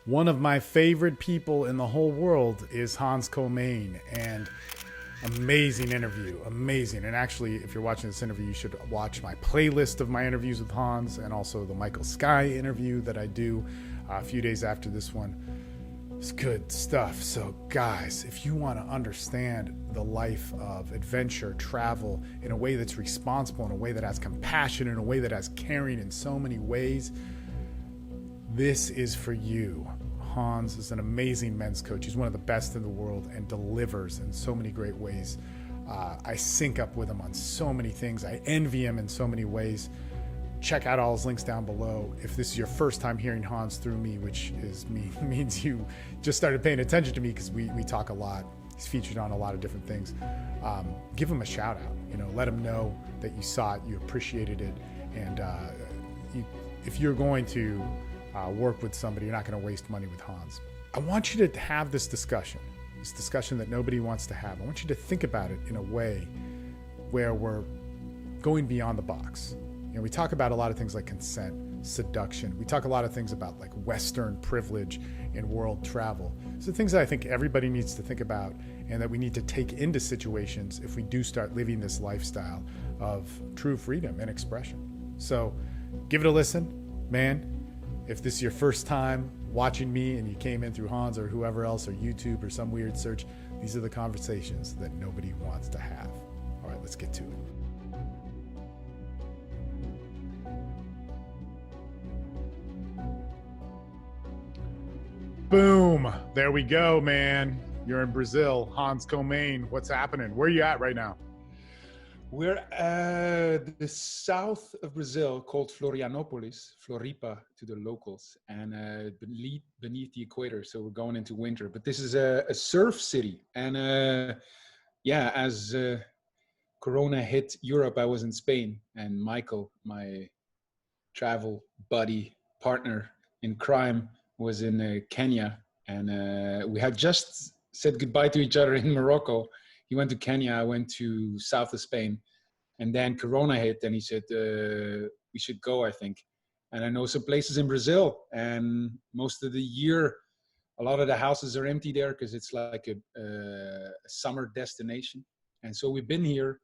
One of my favorite people in the whole world is Hans Comyn, and amazing interview, amazing. And actually, if you're watching this interview, you should watch my playlist of my interviews with Hans and also the Michael Sky interview that I do a few days after this one. It's good stuff. So guys, if you want to understand the life of adventure, travel in a way that's responsible, in a way that has compassion, in a way that has caring in so many ways, this is for you. Hans is an amazing men's coach. He's one of the best in the world and delivers in so many great ways. I sync up with him on so many things. I envy him in so many ways. Check out all his links down below. If this is your first time hearing Hans through me, which means you just started paying attention to me because we talk a lot. He's featured on a lot of different things. Give him a shout out. Let him know that you saw it, you appreciated it, and if you're going to work with somebody, you're not going to waste money with Hans. I want you to have this discussion that nobody wants to have. I want you to think about it in a way where we're going beyond the box. We talk about a lot of things like consent, seduction. We talk a lot of things about like Western privilege and world travel. So things that I think everybody needs to think about and that we need to take into situations if we do start living this lifestyle of true freedom and expression. So give it a listen, man. If this is your first time watching me and you came in through Hans or whoever else or YouTube or some weird search, these are the conversations that nobody wants to have. All right, let's get to it. Boom. There we go, man. You're in Brazil. Hans Comyn. What's happening? Where are you at right now? We're the south of Brazil, called Florianopolis, Floripa to the locals, and beneath the equator. So we're going into winter. But this is a surf city. And as Corona hit Europe, I was in Spain. And Michael, my travel buddy, partner in crime, was in Kenya. And we had just said goodbye to each other in Morocco. He went to Kenya, I went to south of Spain. And then Corona hit and he said, we should go, I think. And I know some places in Brazil, and most of the year, a lot of the houses are empty there because it's like a summer destination. And so we've been here,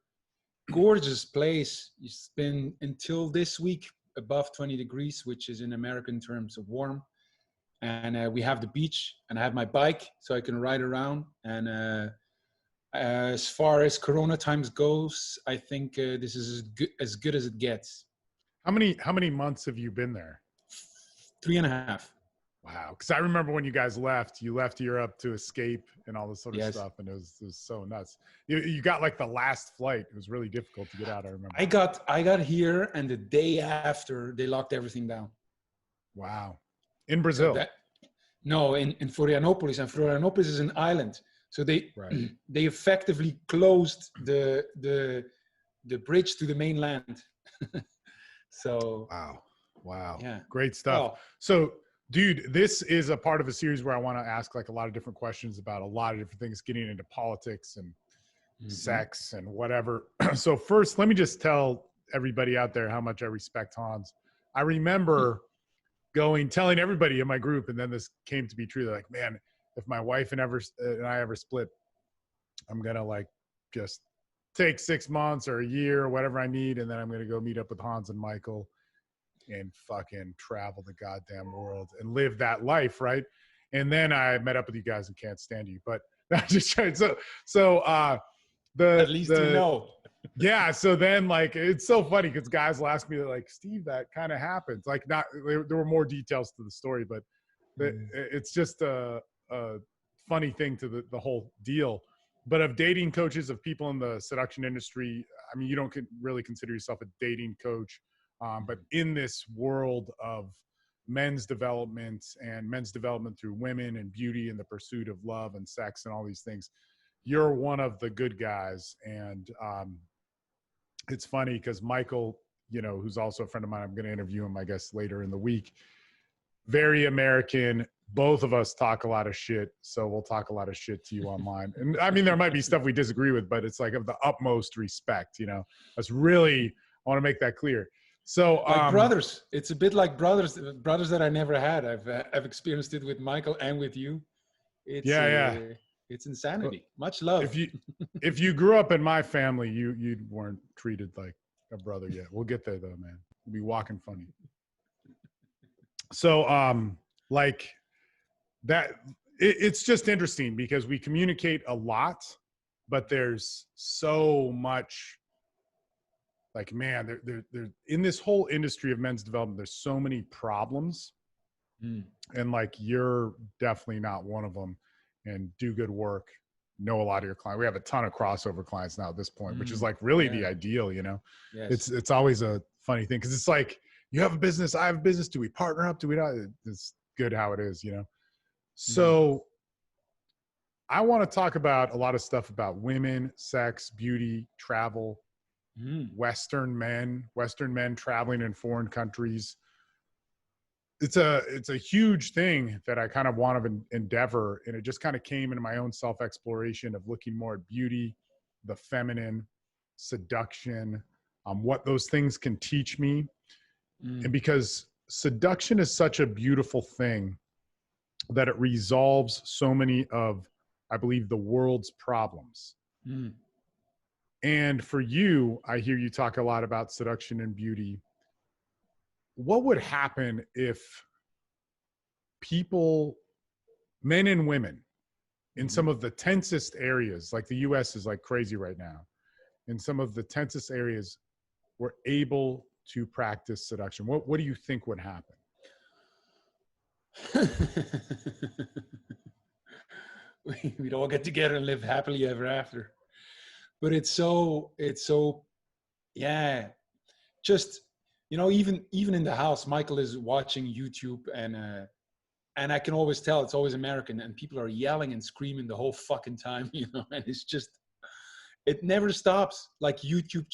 gorgeous place. It's been until this week above 20 degrees, which is in American terms of warm. And we have the beach, and I have my bike so I can ride around. And as far as Corona times goes, I think this is as good as it gets. How many months have you been there? 3.5. Wow. Because I remember when you guys left, Europe to escape and all this sort of stuff. And it was so nuts. You got like the last flight. It was really difficult to get out, I remember. I got here, and the day after, they locked everything down. Wow. In Brazil? No, in Florianopolis. And Florianopolis is an island. So they effectively closed the bridge to the mainland. So wow, yeah, great stuff. Well, so, dude, this is a part of a series where I want to ask like a lot of different questions about a lot of different things, getting into politics and sex and whatever. So first, let me just tell everybody out there how much I respect Hans. I remember telling everybody in my group, and then this came to be true. They're like, man, if my wife and I ever split, I'm going to like just take 6 months or a year or whatever I need. And then I'm going to go meet up with Hans and Michael and fucking travel the goddamn world and live that life. Right. And then I met up with you guys and can't stand you, but I'm just trying. At least you know. Yeah. So then like, it's so funny because guys will ask me like, Steve, that kind of happened. Like there were more details to the story, but it's just a funny thing to the whole deal. But of dating coaches, of people in the seduction industry, I mean, you don't really consider yourself a dating coach, but in this world of men's development and men's development through women and beauty and the pursuit of love and sex and all these things, you're one of the good guys. And it's funny because Michael, who's also a friend of mine, I'm going to interview him, I guess, later in the week. Very American. Both of us talk a lot of shit, so we'll talk a lot of shit to you online. And I mean, there might be stuff we disagree with, but it's like of the utmost respect, That's really, I want to make that clear. So, Like brothers. It's a bit like brothers that I never had. I've experienced it with Michael and with you. It's yeah. it's But insanity. Much love. if you grew up in my family, you weren't treated like a brother yet. We'll get there though, man. We'll be walking funny. So, like that, it's just interesting because we communicate a lot, but there's so much. Like, man, there in this whole industry of men's development, there's so many problems, and like you're definitely not one of them. And do good work. Know a lot of your clients. We have a ton of crossover clients now at this point, which is like really the ideal. You know, Yes. it's always a funny thing because it's like you have a business, I have a business. Do we partner up? Do we not? It's good how it is. You know, so. I want to talk about a lot of stuff about women, sex, beauty, travel, Western men traveling in foreign countries. It's a huge thing that I kind of want to endeavor. And it just kind of came into my own self-exploration of looking more at beauty, the feminine, seduction, what those things can teach me. And because seduction is such a beautiful thing that it resolves so many of, I believe, the world's problems. And for you, I hear you talk a lot about seduction and beauty. What would happen if people, men and women, in some of the tensest areas, like the US is like crazy right now, in some of the tensest areas, were able to practice seduction? What do you think would happen? We'd all get together and live happily ever after. But it's so yeah. Just even in the house, Michael is watching YouTube, and I can always tell it's always American, and people are yelling and screaming the whole fucking time, and it's just, it never stops. Like YouTube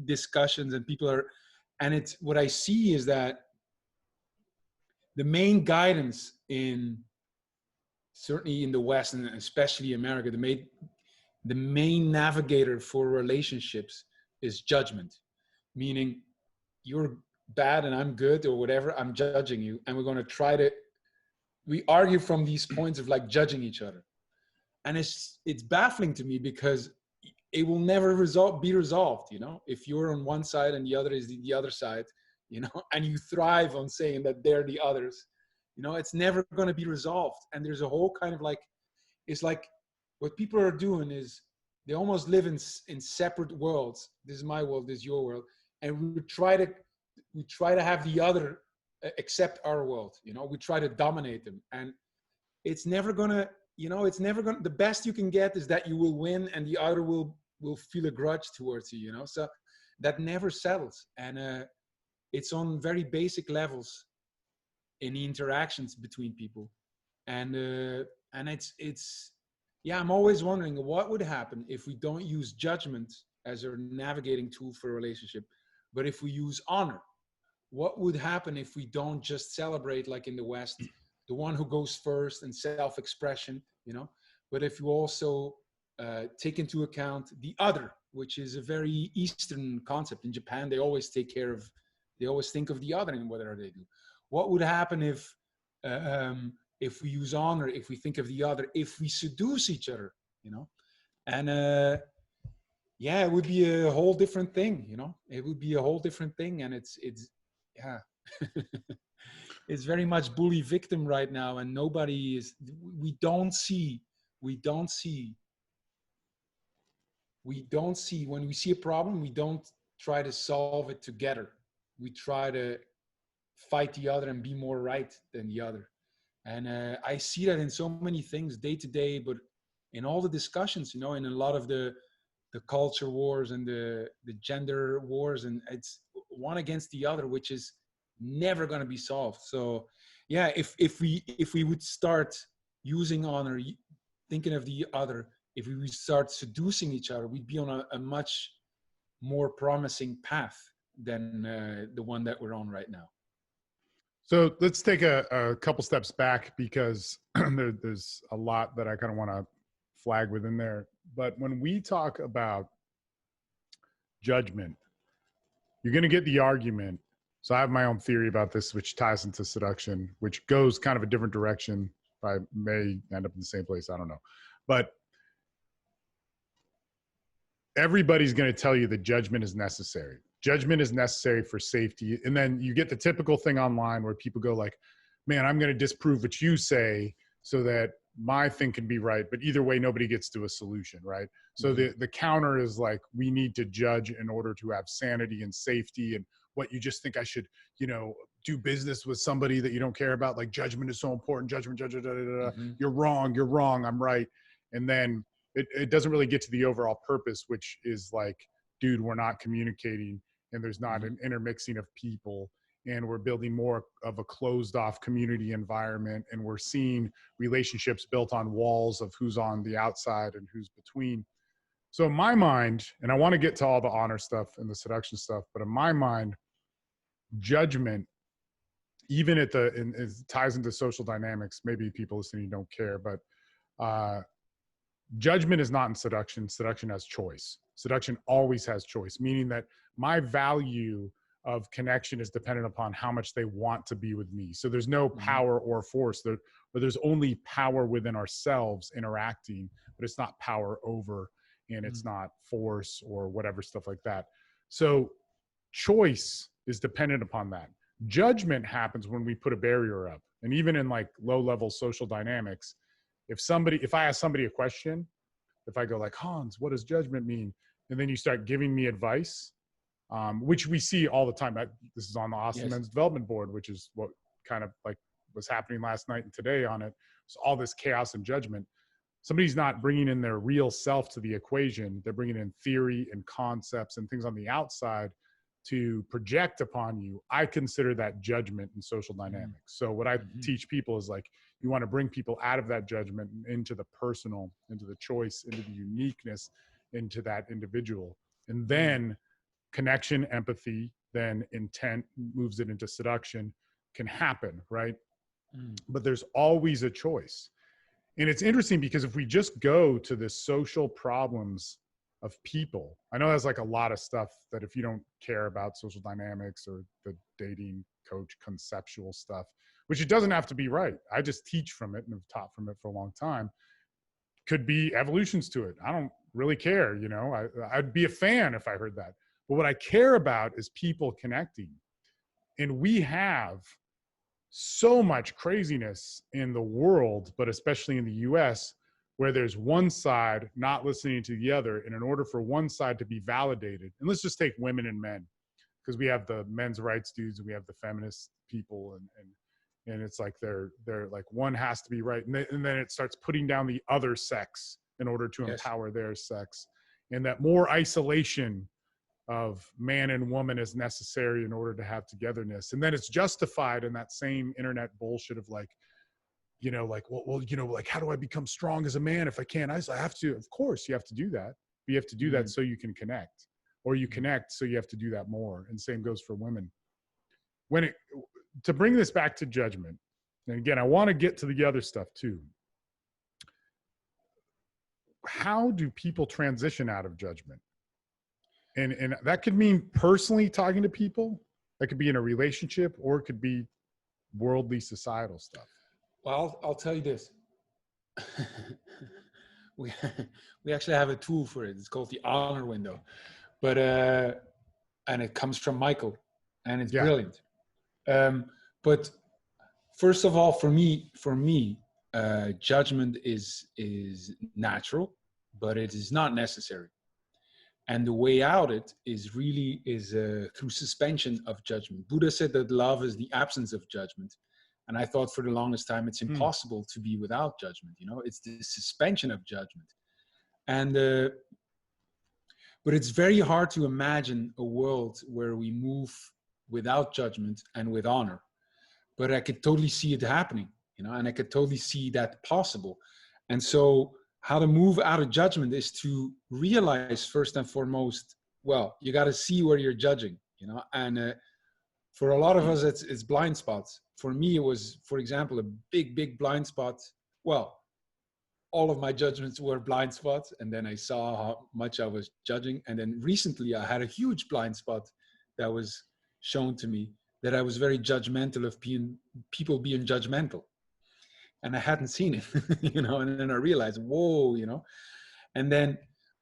discussions, and people are, and it's what I see is that the main guidance certainly in the West and especially America, the main navigator for relationships is judgment, meaning you're bad and I'm good or whatever. I'm judging you, and we're going to we argue from these points of like judging each other, and it's baffling to me because it will never be resolved. If you're on one side and the other is the other side, and you thrive on saying that they're the others, it's never going to be resolved. And there's a whole kind of like, it's like what people are doing is they almost live in separate worlds. This is my world, this is your world, and we try to have the other accept our world. We try to dominate them, and it's never gonna. The best you can get is that you will win, and the other will feel a grudge towards you. So that never settles, and it's on very basic levels in the interactions between people, and it's yeah. I'm always wondering what would happen if we don't use judgment as a navigating tool for a relationship, but if we use honor. What would happen if we don't just celebrate, like in the West, the one who goes first and self-expression, but if you also take into account the other, which is a very Eastern concept. In Japan, they always think of the other in whatever they do. What would happen if we use honor, if we think of the other, if we seduce each other, and yeah, it would be a whole different thing, it would be a whole different thing. And it's yeah. It's very much bully victim right now, and we don't see when we see a problem, we don't try to solve it together. We try to fight the other and be more right than the other. And I see that in so many things day to day, but in all the discussions, in a lot of the culture wars and the gender wars, and it's one against the other, which is never going to be solved. So yeah, if we would start using honor, thinking of the other, if we would start seducing each other, we'd be on a much more promising path than the one that we're on right now. So let's take a couple steps back because there's a lot that I kind of want to flag within there. But when we talk about judgment, you're going to get the argument. So I have my own theory about this, which ties into seduction, which goes kind of a different direction. I may end up in the same place. I don't know. But everybody's going to tell you that judgment is necessary. Judgment is necessary for safety. And then you get the typical thing online where people go like, man, I'm going to disprove what you say so that my thing can be right. But either way, nobody gets to a solution, right? So the counter is like, we need to judge in order to have sanity and safety. And what you just think I should, do business with somebody that you don't care about. Like judgment is so important. Judgment. You're wrong. I'm right. And then it doesn't really get to the overall purpose, which is like, dude, we're not communicating and there's not an intermixing of people, and we're building more of a closed off community environment, and we're seeing relationships built on walls of who's on the outside and who's between. So in my mind, and I want to get to all the honor stuff and the seduction stuff, but in my mind, judgment, even it ties into social dynamics. Maybe people listening don't care, but judgment is not in seduction. Seduction has choice. Seduction always has choice, meaning that my value of connection is dependent upon how much they want to be with me. So there's no power or force there, but there's only power within ourselves interacting, but it's not power over, and it's not force or whatever stuff like that. So choice is dependent upon that. Judgment happens when we put a barrier up. And even in like low level social dynamics, if I ask somebody a question, if I go like, Hans, what does judgment mean? And then you start giving me advice, which we see all the time. This is on the Austin Men's Development Board, which is what kind of like was happening last night and today on it. So all this chaos and judgment. Somebody's not bringing in their real self to the equation. They're bringing in theory and concepts and things on the outside to project upon you. I consider that judgment in social dynamics. So what I teach people is like, you want to bring people out of that judgment and into the personal, into the choice, into the uniqueness, into that individual. And then connection, empathy, then intent moves it into seduction can happen, right? But there's always a choice. And it's interesting because if we just go to the social problems of people, I know that's like a lot of stuff that if you don't care about social dynamics or the dating coach conceptual stuff, which it doesn't have to be right. I just teach from it and have taught from it for a long time. Could be evolutions to it. I don't really care, I'd be a fan if I heard that. But what I care about is people connecting. And we have so much craziness in the world, but especially in the US, where there's one side not listening to the other. And in order for one side to be validated, and let's just take women and men, because we have the men's rights dudes and we have the feminist people, and it's like they're like one has to be right, and then it starts putting down the other sex in order to empower their sex, and that more isolation of man and woman is necessary in order to have togetherness. And then it's justified in that same internet bullshit of like, like, how do I become strong as a man if I can't? I have to, of course you have to do that. But you have to do that so you can connect, or you connect so you have to do that more. And same goes for women. To bring this back to judgment, and again, I want to get to the other stuff too. How do people transition out of judgment? And that could mean personally talking to people. That could be in a relationship, or it could be worldly societal stuff. Well, I'll tell you this. we actually have a tool for it. It's called the honor window, but and it comes from Michael, and it's brilliant. But first of all, for me, judgment is natural, but it is not necessary. And the way out it is through suspension of judgment. Buddha said that love is the absence of judgment. And I thought for the longest time, it's impossible to be without judgment. It's the suspension of judgment. And, but it's very hard to imagine a world where we move without judgment and with honor. But I could totally see it happening, and I could totally see that possible. And so how to move out of judgment is to realize first and foremost, well, you got to see where you're judging, and for a lot of us, it's blind spots. For me, it was, for example, a big blind spot. Well, all of my judgments were blind spots, and then I saw how much I was judging. And then recently I had a huge blind spot that was shown to me, that I was very judgmental of people being judgmental. And I hadn't seen it, you know, and then I realized, whoa, you know. And then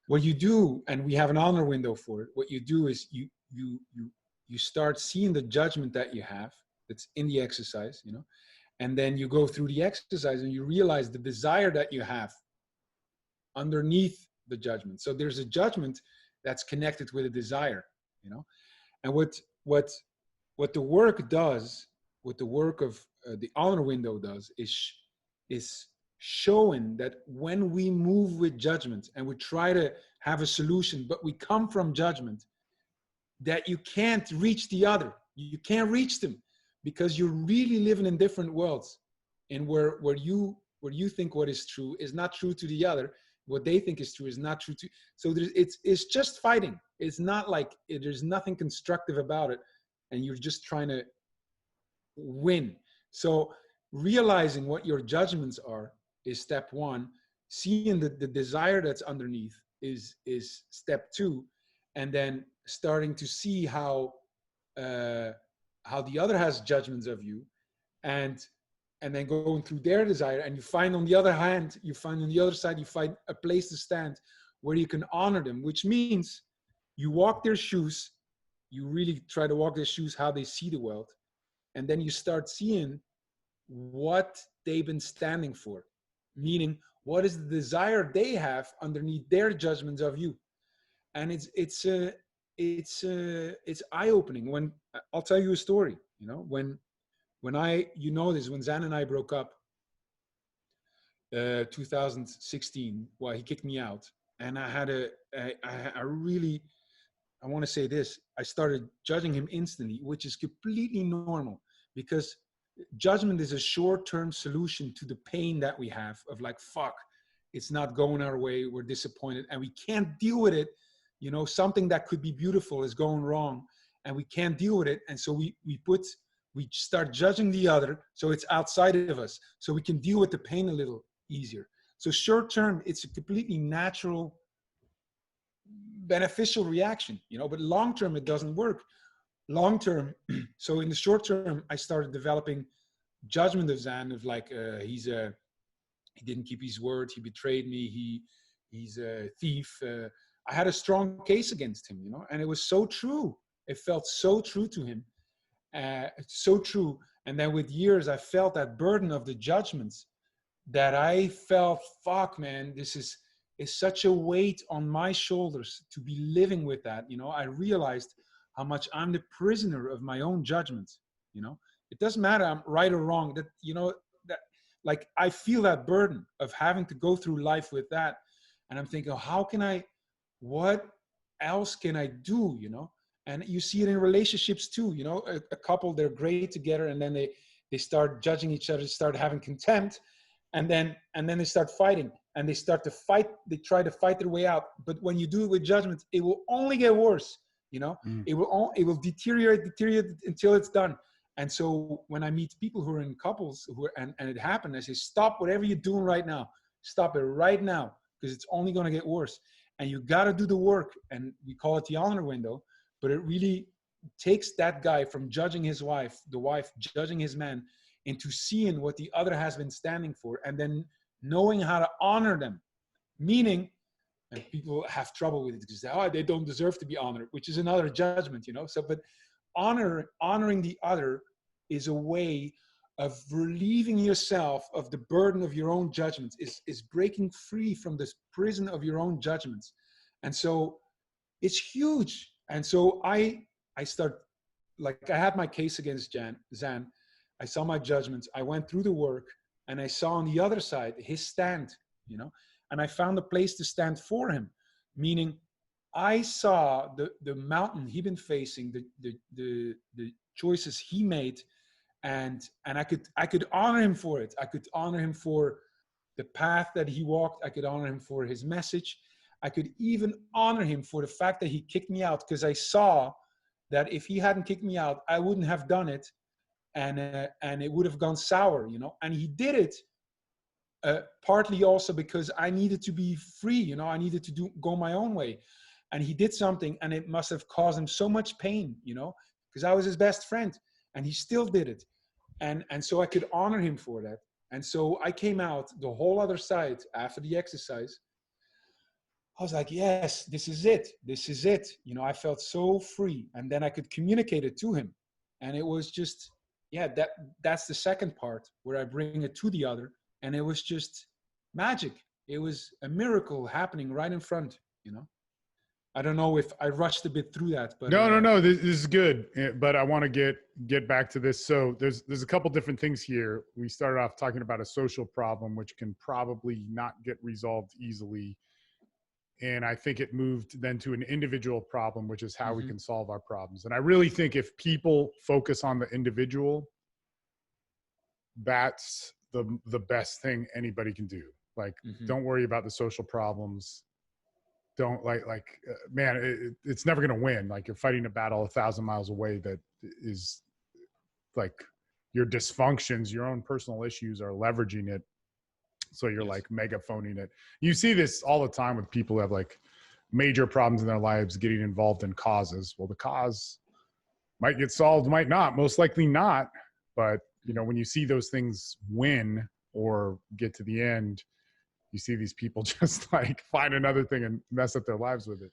what you do, and we have an honor window for it, what you do is you start seeing the judgment that you have that's in the exercise, you know, and then you go through the exercise and you realize the desire that you have underneath the judgment. So there's a judgment that's connected with a desire, you know. And what the work does, what the work of the honor window does, is showing that when we move with judgment and we try to have a solution, but we come from judgment, that you can't reach the other. You can't reach them because you're really living in different worlds, and where you think what is true is not true to the other. What they think is true is not true to. So it's just fighting. It's not like there's nothing constructive about it, and you're just trying to win. So realizing what your judgments are is step one. Seeing the desire that's underneath is step two, and then starting to see how the other has judgments of you, and then going through their desire, and you find on the other side, you find a place to stand where you can honor them, which means you walk their shoes, you really try to walk their shoes, how they see the world, and then you start seeing what they've been standing for, meaning what is the desire they have underneath their judgments of you. And it's eye-opening. When I'll tell you a story, you know, when Zan and I broke up, 2016, well, he kicked me out, and I want to say this, I started judging him instantly, which is completely normal, because judgment is a short-term solution to the pain that we have of like, fuck, it's not going our way, we're disappointed, and we can't deal with it. You know, something that could be beautiful is going wrong, and we can't deal with it. And so we start judging the other, so it's outside of us, so we can deal with the pain a little easier. So short-term, it's a completely natural, beneficial reaction, you know, but long-term, it doesn't work. Long-term, so in the short term, I started developing judgment of Zan, of like, he didn't keep his word, he betrayed me, he's a thief. I had a strong case against him, you know, and it was so true. It felt so true to him, so true. And then with years, I felt that burden of the judgments, that I felt, fuck, man, this is such a weight on my shoulders to be living with that. You know, I realized how much I'm the prisoner of my own judgments. You know, it doesn't matter I'm right or wrong, that, you know, that like I feel that burden of having to go through life with that. And I'm thinking, what else can I do? You know, and you see it in relationships too. You know, a couple, they're great together, and then they start judging each other, start having contempt, and then they start fighting, and they start to fight. They try to fight their way out. But when you do it with judgment, it will only get worse. You know, it will deteriorate until it's done. And so when I meet people who are in couples and it happened, I say, stop whatever you're doing right now. Stop it right now, because it's only going to get worse. And you got to do the work. And we call it the honor window, but it really takes that guy from judging his wife, the wife judging his man, into seeing what the other has been standing for, and then knowing how to honor them. Meaning, and people have trouble with it because they don't deserve to be honored, which is another judgment, you know. So, but honoring the other is a way of relieving yourself of the burden of your own judgments, is breaking free from this prison of your own judgments. And so it's huge. And so I start, like, I had my case against Zan. I saw my judgments. I went through the work, and I saw on the other side his stand, you know. And I found a place to stand for him, meaning I saw the mountain he'd been facing, the choices he made, and I could honor him for it. I could honor him for the path that he walked. I could honor him for his message. I could even honor him for the fact that he kicked me out, because I saw that if he hadn't kicked me out, I wouldn't have done it, and it would have gone sour, you know. And he did it. Partly also because I needed to be free, you know, I needed to go my own way. and he did something, and it must have caused him so much pain, because I was his best friend, and he still did it. And so I could honor him for that. And so I came out the whole other side after the exercise. I was like, yes, this is it. This is it. I felt so free. And then I could communicate it to him. And it was just, that's the second part where I bring it to the other. And it was just magic. It was a miracle happening right in front, I don't know if I rushed a bit through that, but no. This is good, but I want to get back to this. So there's a couple different things here. We started off talking about a social problem, which can probably not get resolved easily, and I think it moved then to an individual problem, which is how we can solve our problems. And I really think if people focus on the individual, that's the best thing anybody can do. Like, don't worry about the social problems. Don't man, it's never going to win. Like, you're fighting a battle 1,000 miles away that is like your dysfunctions, your own personal issues are leveraging it. So you're like megaphoning it. You see this all the time with people who have like major problems in their lives getting involved in causes. Well, the cause might get solved, might not, most likely not. But, when you see those things win or get to the end, you see these people just like find another thing and mess up their lives with it.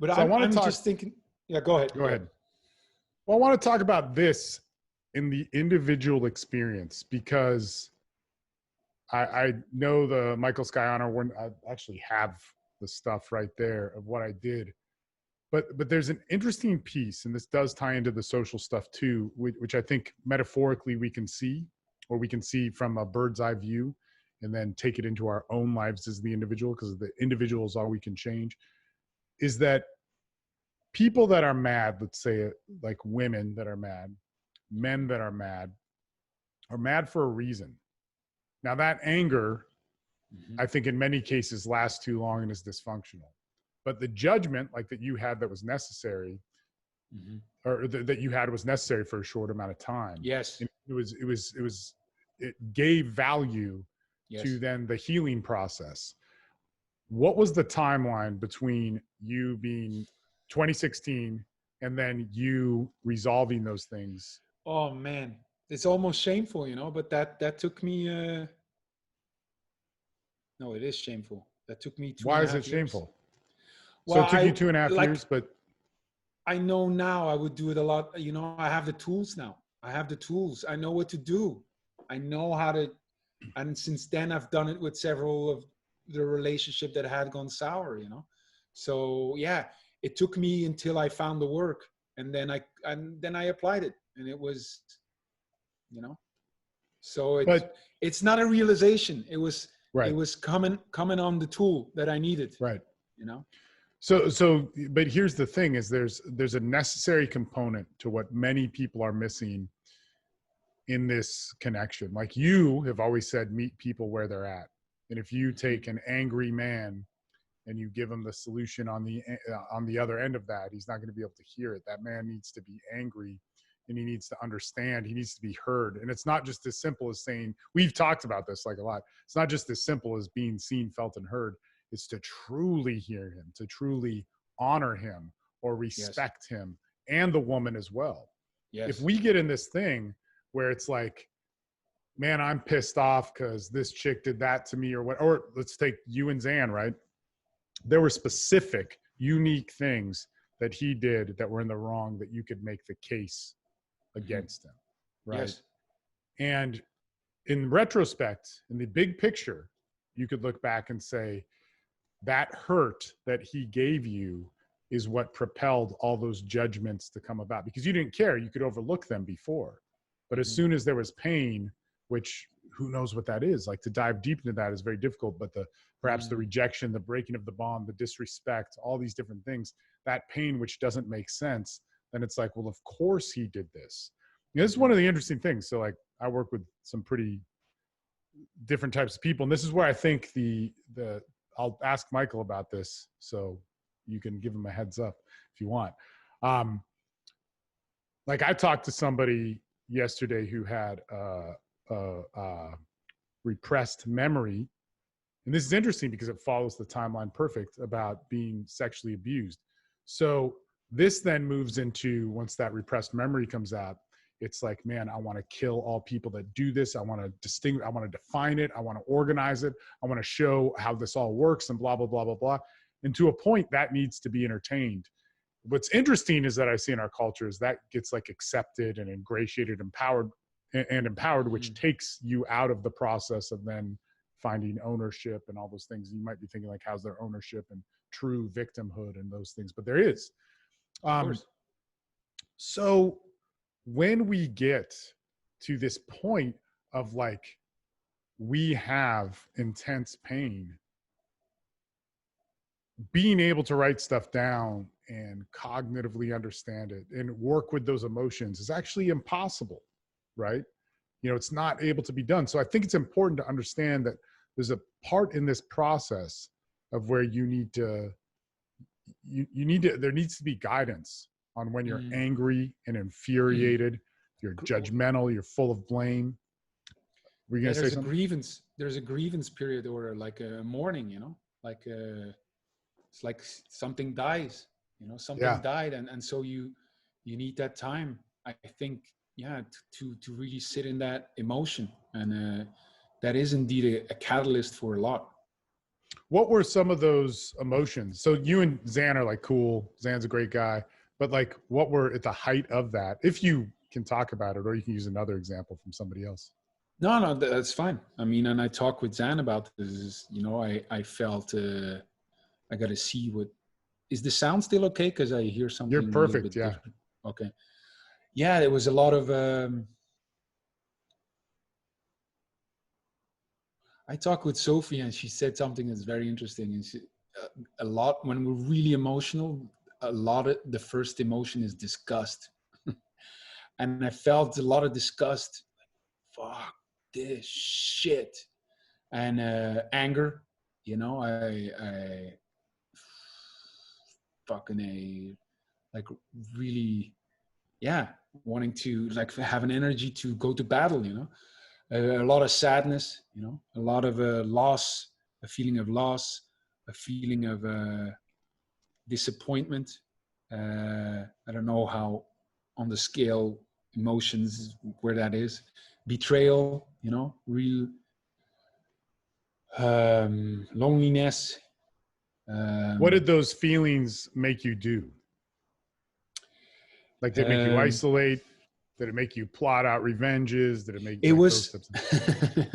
But so I'm just thinking, go ahead. Go ahead. Well, I want to talk about this in the individual experience, because I know the Michael Sciano, when I actually have the stuff right there of what I did, but there's an interesting piece, and this does tie into the social stuff too, which I think metaphorically we can see from a bird's eye view, and then take it into our own lives as the individual, because the individual is all we can change, is that people that are mad, let's say like women that are mad, men that are mad for a reason. Now that anger, I think in many cases lasts too long and is dysfunctional. But the judgment like that you had that was necessary, or that you had was necessary for a short amount of time. Yes. It gave value to then the healing process. What was the timeline between you being 2016 and then you resolving those things? Oh man, it's almost shameful, but that took me, no, it is shameful. That took me 2.5 years. Why is it shameful? Well, so it took you 2.5 years, but I know now I would do it a lot. I have the tools now. I have the tools. I know what to do. I know how to, and since then I've done it with several of the relationship that had gone sour, So yeah, it took me until I found the work, and then I applied it, and it was, so it's not a realization. It was, right. It was coming on the tool that I needed. Right. So, but here's the thing is there's a necessary component to what many people are missing in this connection. Like, you have always said, meet people where they're at. And if you take an angry man and you give him the solution on the other end of that, he's not going to be able to hear it. That man needs to be angry, and he needs to understand. He needs to be heard. And it's not just as simple as saying, we've talked about this like a lot. It's not just as simple as being seen, felt, and heard. It's to truly hear him, to truly honor him or respect him, and the woman as well. Yes. If we get in this thing where it's like, man, I'm pissed off because this chick did that to me, or let's take you and Zan, right? There were specific, unique things that he did that were in the wrong that you could make the case against him, right? Yes. And in retrospect, in the big picture, you could look back and say, that hurt that he gave you is what propelled all those judgments to come about, because you didn't care. You could overlook them before. But as soon as there was pain, which who knows what that is, like to dive deep into that is very difficult, but perhaps the rejection, the breaking of the bond, the disrespect, all these different things, that pain, which doesn't make sense, then it's like, well, of course he did this. This is one of the interesting things. So like, I work with some pretty different types of people. And this is where I think I'll ask Michael about this, so you can give him a heads up if you want. Like, I talked to somebody yesterday who had repressed memory, And this is interesting because it follows the timeline perfect about being sexually abused. So this then moves into, once that repressed memory comes out, it's like, man, I want to kill all people that do this. I want to distinguish, I want to define it. I want to organize it. I want to show how this all works and blah, blah, blah, blah, blah. And to a point that needs to be entertained. What's interesting is that I see in our culture is that gets like accepted and ingratiated, empowered, which takes you out of the process of then finding ownership and all those things. You might be thinking like, how's their ownership and true victimhood and those things, but there is. Of course. So when we get to this point of like, we have intense pain, being able to write stuff down and cognitively understand it and work with those emotions is actually impossible, right? You know, it's not able to be done. So I think it's important to understand that there's a part in this process of where you need to, there needs to be guidance on when you're angry and infuriated, you're judgmental, you're full of blame. Were you going to say something? There's a grievance period, or like a mourning, you know, like it's like something dies, you know, something died. And so you need that time, I think, to really sit in that emotion. And that is indeed a catalyst for a lot. What were some of those emotions? So you and Zan are like cool. Zan's a great guy, but like, what were at the height of that? If you can talk about it, or you can use another example from somebody else. No, that's fine. I mean, and I talked with Zan about this, you know, I felt, I got to see what, is the sound still okay? Cause I hear something. You're perfect. Yeah. Different. Okay. Yeah. There was a lot of, I talked with Sophie and she said something that's very interesting. And she, a lot, when we're really emotional, a lot of the first emotion is disgust. And I felt a lot of disgust. Fuck this shit. And anger, you know, I fucking like really, wanting to like have an energy to go to battle, you know. A lot of sadness, you know, a lot of loss, a feeling of loss, a feeling of disappointment. I don't know how on the scale emotions where that is. Betrayal, you know, real loneliness. What did those feelings make you do? Like, did it make you isolate? Did it make you plot out revenges? Did it make it like was those types of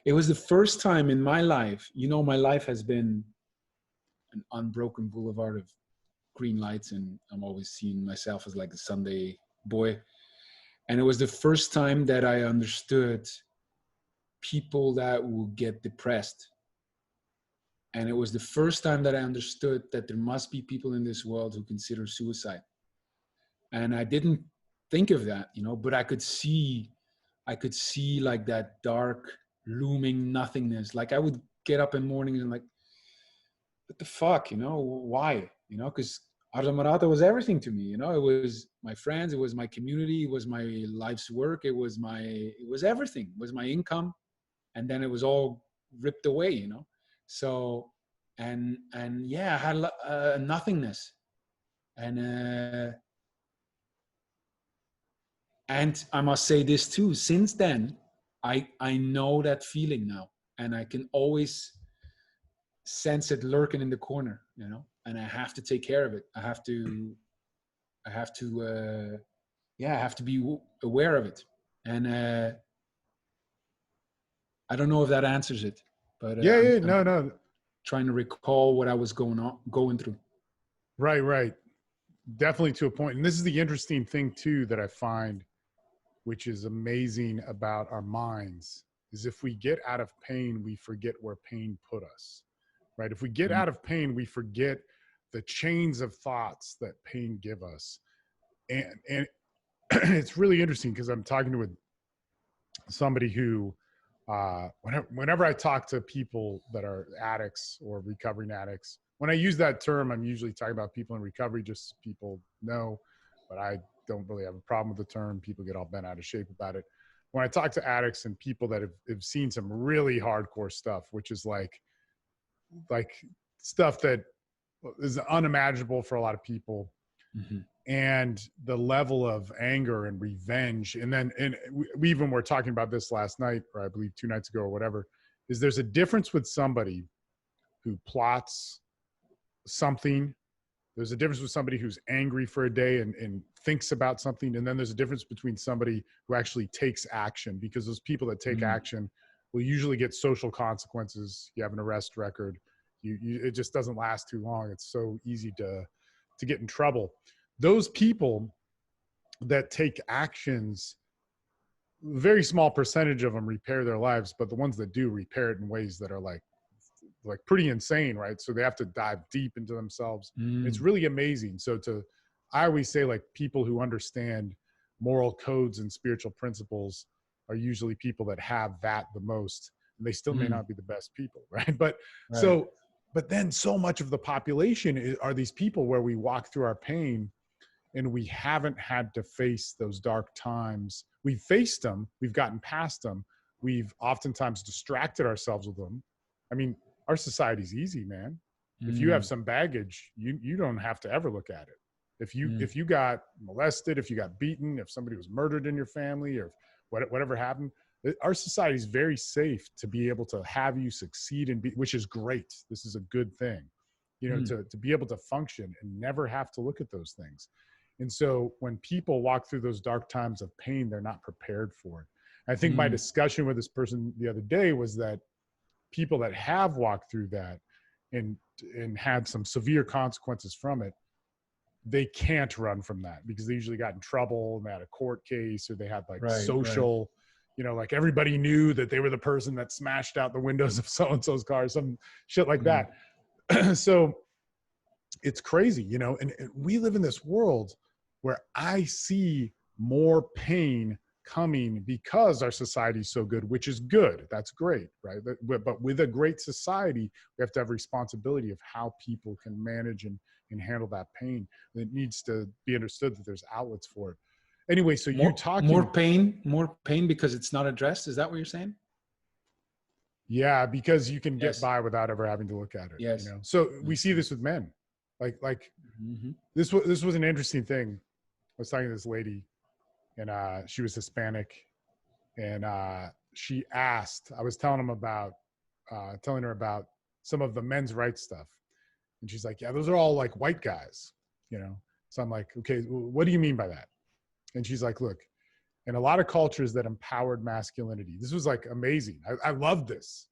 it was the first time in my life, you know, my life has been an unbroken boulevard of green lights, and I'm always seeing myself as like a Sunday boy. And it was the first time that I understood people that will get depressed. And it was the first time that I understood that there must be people in this world who consider suicide. And I didn't think of that, you know, but I could see like that dark looming nothingness. Like I would get up in mornings and like, what the fuck, you know, why, you know, because Arzamarata was everything to me, you know, it was my friends, it was my community, it was my life's work, it was everything, it was my income. And then it was all ripped away, you know. So, and yeah, I had nothingness. And I must say this too, since then, I know that feeling now, and I can always sense it lurking in the corner, you know, and I have to take care of it. I have to be aware of it. And I don't know if that answers it, but no. Trying to recall what I was going through. Right. Definitely to a point. And this is the interesting thing too that I find, which is amazing about our minds, is if we get out of pain, we forget where pain put us, right? If we get out of pain, we forget the chains of thoughts that pain give us. And it's really interesting because I'm talking with somebody who, whenever I talk to people that are addicts or recovering addicts, when I use that term, I'm usually talking about people in recovery, just so people know, but I don't really have a problem with the term. People get all bent out of shape about it. when I talk to addicts and people that have seen some really hardcore stuff, which is like stuff that is unimaginable for a lot of people, and the level of anger and revenge. And we even were talking about this last night, or I believe 2 nights ago or whatever, is there's a difference with somebody who plots something. There's a difference with somebody who's angry for a day and thinks about something. And then there's a difference between somebody who actually takes action, because those people that take action will usually get social consequences. You have an arrest record. It just doesn't last too long. It's so easy to get in trouble. Those people that take actions, very small percentage of them repair their lives, but the ones that do repair it in ways that are like pretty insane, right? So they have to dive deep into themselves. It's really amazing. So I always say, like, people who understand moral codes and spiritual principles are usually people that have that the most, and they still may not be the best people, right? But but then so much of the population are these people where we walk through our pain and we haven't had to face those dark times. We've faced them, we've gotten past them, we've oftentimes distracted ourselves with them. I mean, our society's easy, man. If you have some baggage, you don't have to ever look at it. If you got molested, if you got beaten, if somebody was murdered in your family, or whatever happened, our society is very safe to be able to have you succeed and which is great. This is a good thing, to be able to function and never have to look at those things. And so when people walk through those dark times of pain, they're not prepared for it. I think my discussion with this person the other day was that people that have walked through that and had some severe consequences from it, they can't run from that, because they usually got in trouble and they had a court case, or they had social, like everybody knew that they were the person that smashed out the windows of so-and-so's car, some shit like that. So it's crazy, and we live in this world where I see more pain coming because our society is so good, which is good. That's great, right? But with a great society, we have to have responsibility of how people can manage and handle that pain. It needs to be understood that there's outlets for it. Anyway, so you're talking more pain because it's not addressed. Is that what you're saying? Yeah, because you can get by without ever having to look at it. Yes. So we see this with men. This was an interesting thing. I was talking to this lady, and she was Hispanic, and she asked, I was telling her about some of the men's rights stuff, and she's like, yeah, those are all like white guys, So I'm like, okay, what do you mean by that? And she's like, look, in a lot of cultures that empowered masculinity, this was like amazing. I love this.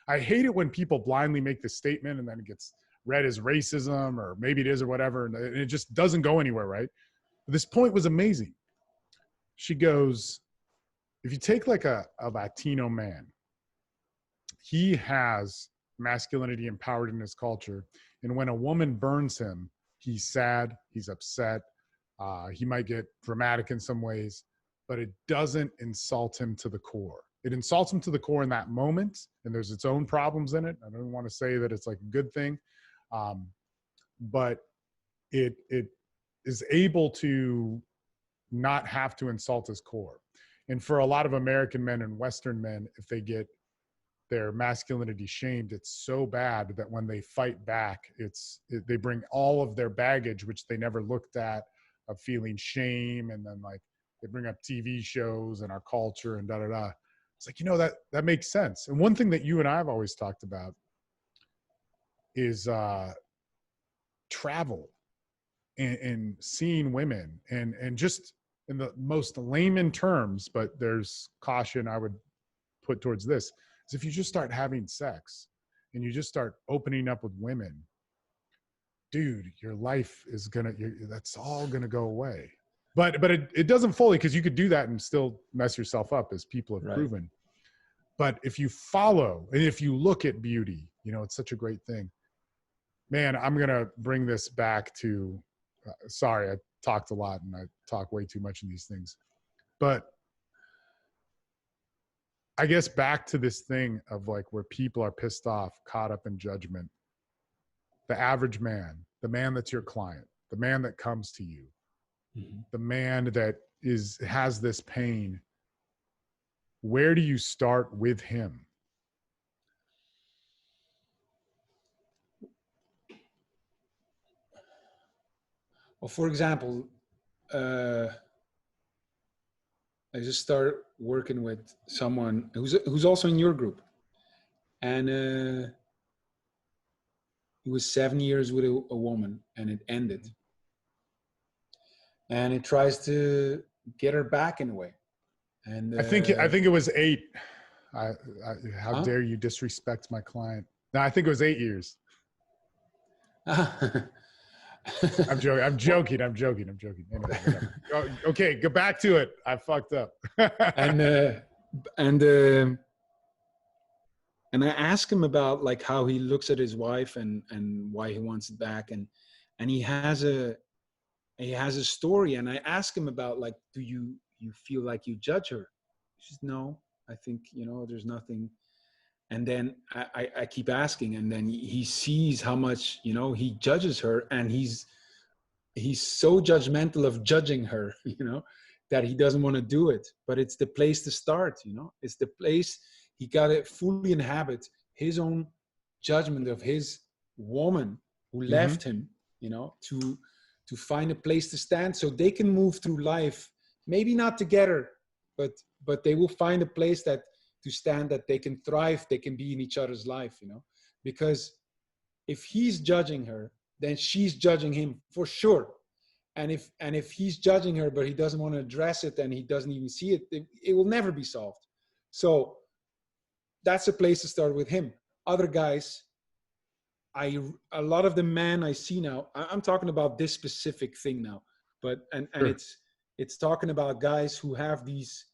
I hate it when people blindly make this statement and then it gets read as racism, or maybe it is or whatever, and it just doesn't go anywhere, right? But this point was amazing. She goes, if you take like a Latino man, he has masculinity empowered in his culture. And when a woman burns him, he's sad, he's upset, he might get dramatic in some ways, but it doesn't insult him to the core. It insults him to the core in that moment, and there's its own problems in it. I don't want to say that it's like a good thing, but it is able to not have to insult his core. And for a lot of American men and Western men, if they get their masculinity shamed, it's so bad that when they fight back, they bring all of their baggage, which they never looked at, of feeling shame, and then like they bring up TV shows and our culture and da-da-da. It's like, that makes sense. And one thing that you and I have always talked about is travel and seeing women, and just in the most layman terms, but there's caution I would put towards this, is if you just start having sex and you just start opening up with women, dude, your life is that's all gonna go away. But it doesn't fully, because you could do that and still mess yourself up, as people have proven. But if you follow and if you look at beauty, it's such a great thing. Man, I'm gonna bring this back to sorry, I talked a lot and I talk way too much in these things, but I guess back to this thing of like where people are pissed off, caught up in judgment. The average man, the man that's your client, the man that comes to you, the man that has this pain, where do you start with him? Well, for example, I just started working with someone who's also in your group, and he was 7 years with a woman, and it ended. And it tries to get her back in a way. And I think it was 8. How huh? dare you disrespect my client? No, I think it was 8 years. I'm joking. I'm joking. I'm joking. I'm joking. Anyway, whatever. Okay, go back to it. I fucked up. and and I ask him about like how he looks at his wife and why he wants it back, and he has a story, and I ask him about like, do you feel like you judge her? He says, no, I think, there's nothing. And then I keep asking, and then he sees how much, he judges her, and he's so judgmental of judging her, that he doesn't want to do it. But it's the place to start, it's the place he got to fully inhabit his own judgment of his woman who left him, to find a place to stand so they can move through life, maybe not together, but they will find a place to stand, that they can thrive, they can be in each other's life, because if he's judging her, then she's judging him for sure. And if he's judging her, but he doesn't want to address it, and he doesn't even see it, it will never be solved. So that's a place to start with him. Other guys, a lot of the men I see now, I'm talking about this specific thing now, but and Sure. it's talking about guys who have these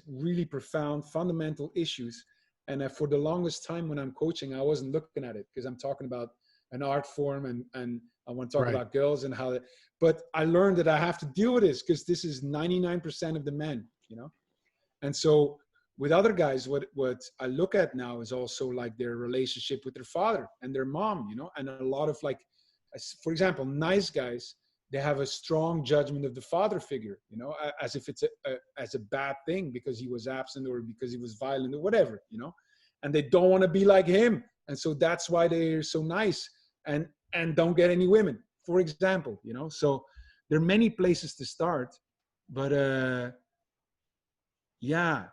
really profound fundamental issues. And for the longest time when I'm coaching, I wasn't looking at it because I'm talking about an art form, and I want to talk about girls and how. But I learned that I have to deal with this because this is 99% of the men, And so with other guys, what I look at now is also like their relationship with their father and their mom, and a lot of like, for example, nice guys, they have a strong judgment of the father figure, as if it's as a bad thing because he was absent or because he was violent or whatever, and they don't want to be like him. And so that's why they're so nice and don't get any women, for example, so there are many places to start, but yeah.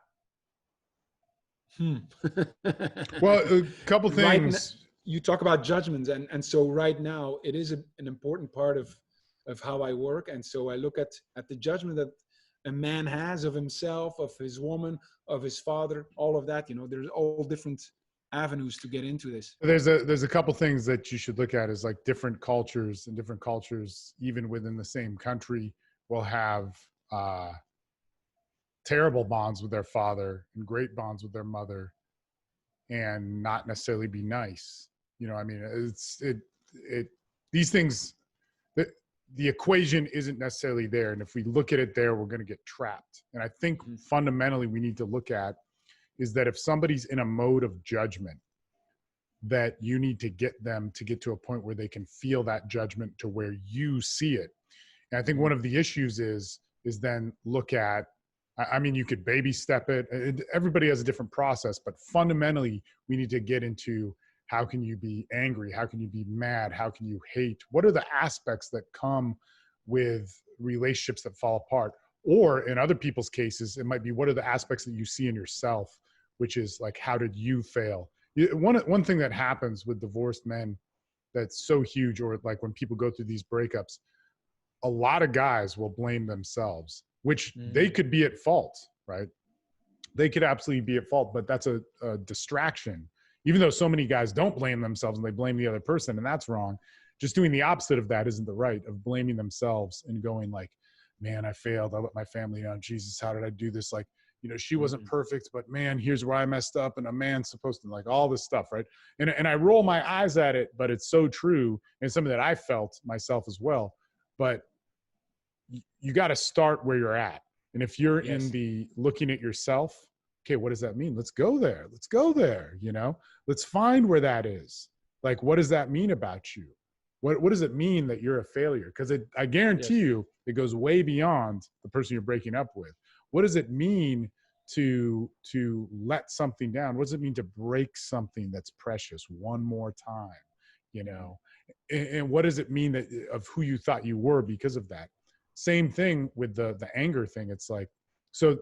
Well, a couple Right things. you talk about judgments, and so right now it is an important part of how I work. And so I look at the judgment that a man has of himself, of his woman, of his father, all of that. There's all different avenues to get into this. There's a couple things that you should look at is like different cultures, and different cultures, even within the same country, will have terrible bonds with their father and great bonds with their mother, and not necessarily be nice. I mean, these things, the equation isn't necessarily there. And if we look at it there, we're going to get trapped. And I think fundamentally we need to look at is that if somebody's in a mode of judgment, that you need to get them to get to a point where they can feel that judgment to where you see it. And I think one of the issues is then look at, I mean, you could baby step it. Everybody has a different process, but fundamentally we need to get into how can you be angry? How can you be mad? How can you hate? What are the aspects that come with relationships that fall apart? Or in other people's cases, it might be, what are the aspects that you see in yourself, which is like, how did you fail? One thing that happens with divorced men that's so huge, or like when people go through these breakups, a lot of guys will blame themselves, which they could be at fault, right? They could absolutely be at fault, but that's a distraction. Even though so many guys don't blame themselves and they blame the other person, and that's wrong. Just doing the opposite of that isn't the right, of blaming themselves and going like, man, I failed. I let my family down. Jesus, how did I do this? Like, she wasn't perfect, but man, here's where I messed up. And a man's supposed to, like, all this stuff, right? And I roll my eyes at it, but it's so true. And it's something that I felt myself as well. But you got to start where you're at. And if you're in the looking at yourself, okay, what does that mean? Let's go there. Let's go there. Let's find where that is. Like, what does that mean about you? What does it mean that you're a failure? Because I guarantee you, it goes way beyond the person you're breaking up with. What does it mean to let something down? What does it mean to break something that's precious one more time? You know, and what does it mean that of who you thought you were because of that? Same thing with the anger thing. It's like, so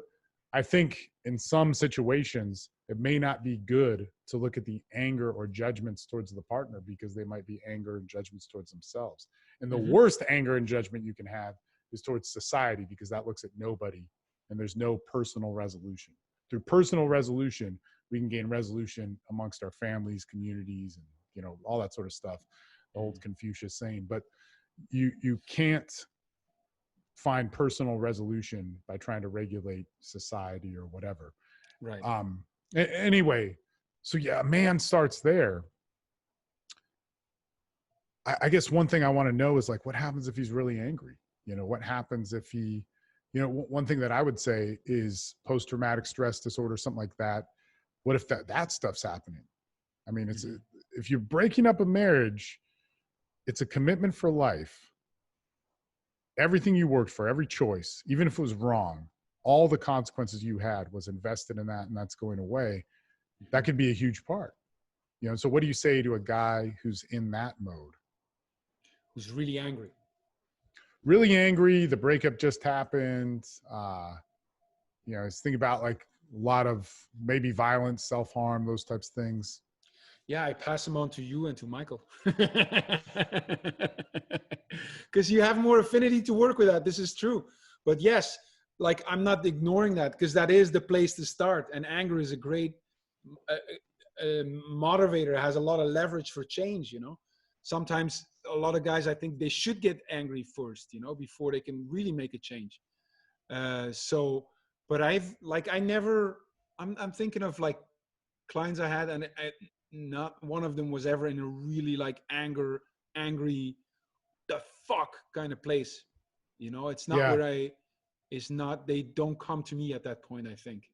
I think in some situations it may not be good to look at the anger or judgments towards the partner, because they might be anger and judgments towards themselves. And the worst anger and judgment you can have is towards society, because that looks at nobody and there's no personal resolution. Through personal resolution, we can gain resolution amongst our families, communities, and, you know, all that sort of stuff, the old Confucius saying. But you can't find personal resolution by trying to regulate society or whatever. Right. Anyway, so yeah, a man starts there. I guess one thing I want to know is, like, what happens if he's really angry? You know, what happens if he, you know, one thing that I would say is post-traumatic stress disorder, something like that. What if that stuff's happening? I mean, it's if you're breaking up a marriage, it's a commitment for life. Everything you worked for, every choice, even if it was wrong, all the consequences you had was invested in that, and that's going away. That could be a huge part. You know, so what do you say to a guy who's in that mode? Who's really angry. Really angry, the breakup just happened. You know, it's thinking about like a lot of maybe violence, self-harm, those types of things. Yeah, I pass them on to you and to Michael. Because you have more affinity to work with that. This is true. But yes, like, I'm not ignoring that, because that is the place to start. And anger is a great motivator, has a lot of leverage for change, you know. Sometimes a lot of guys, I think they should get angry first, you know, before they can really make a change. But I'm thinking of like clients I had, and not one of them was ever in a really like angry, the fuck kind of place. You know, it's not they don't come to me at that point, I think.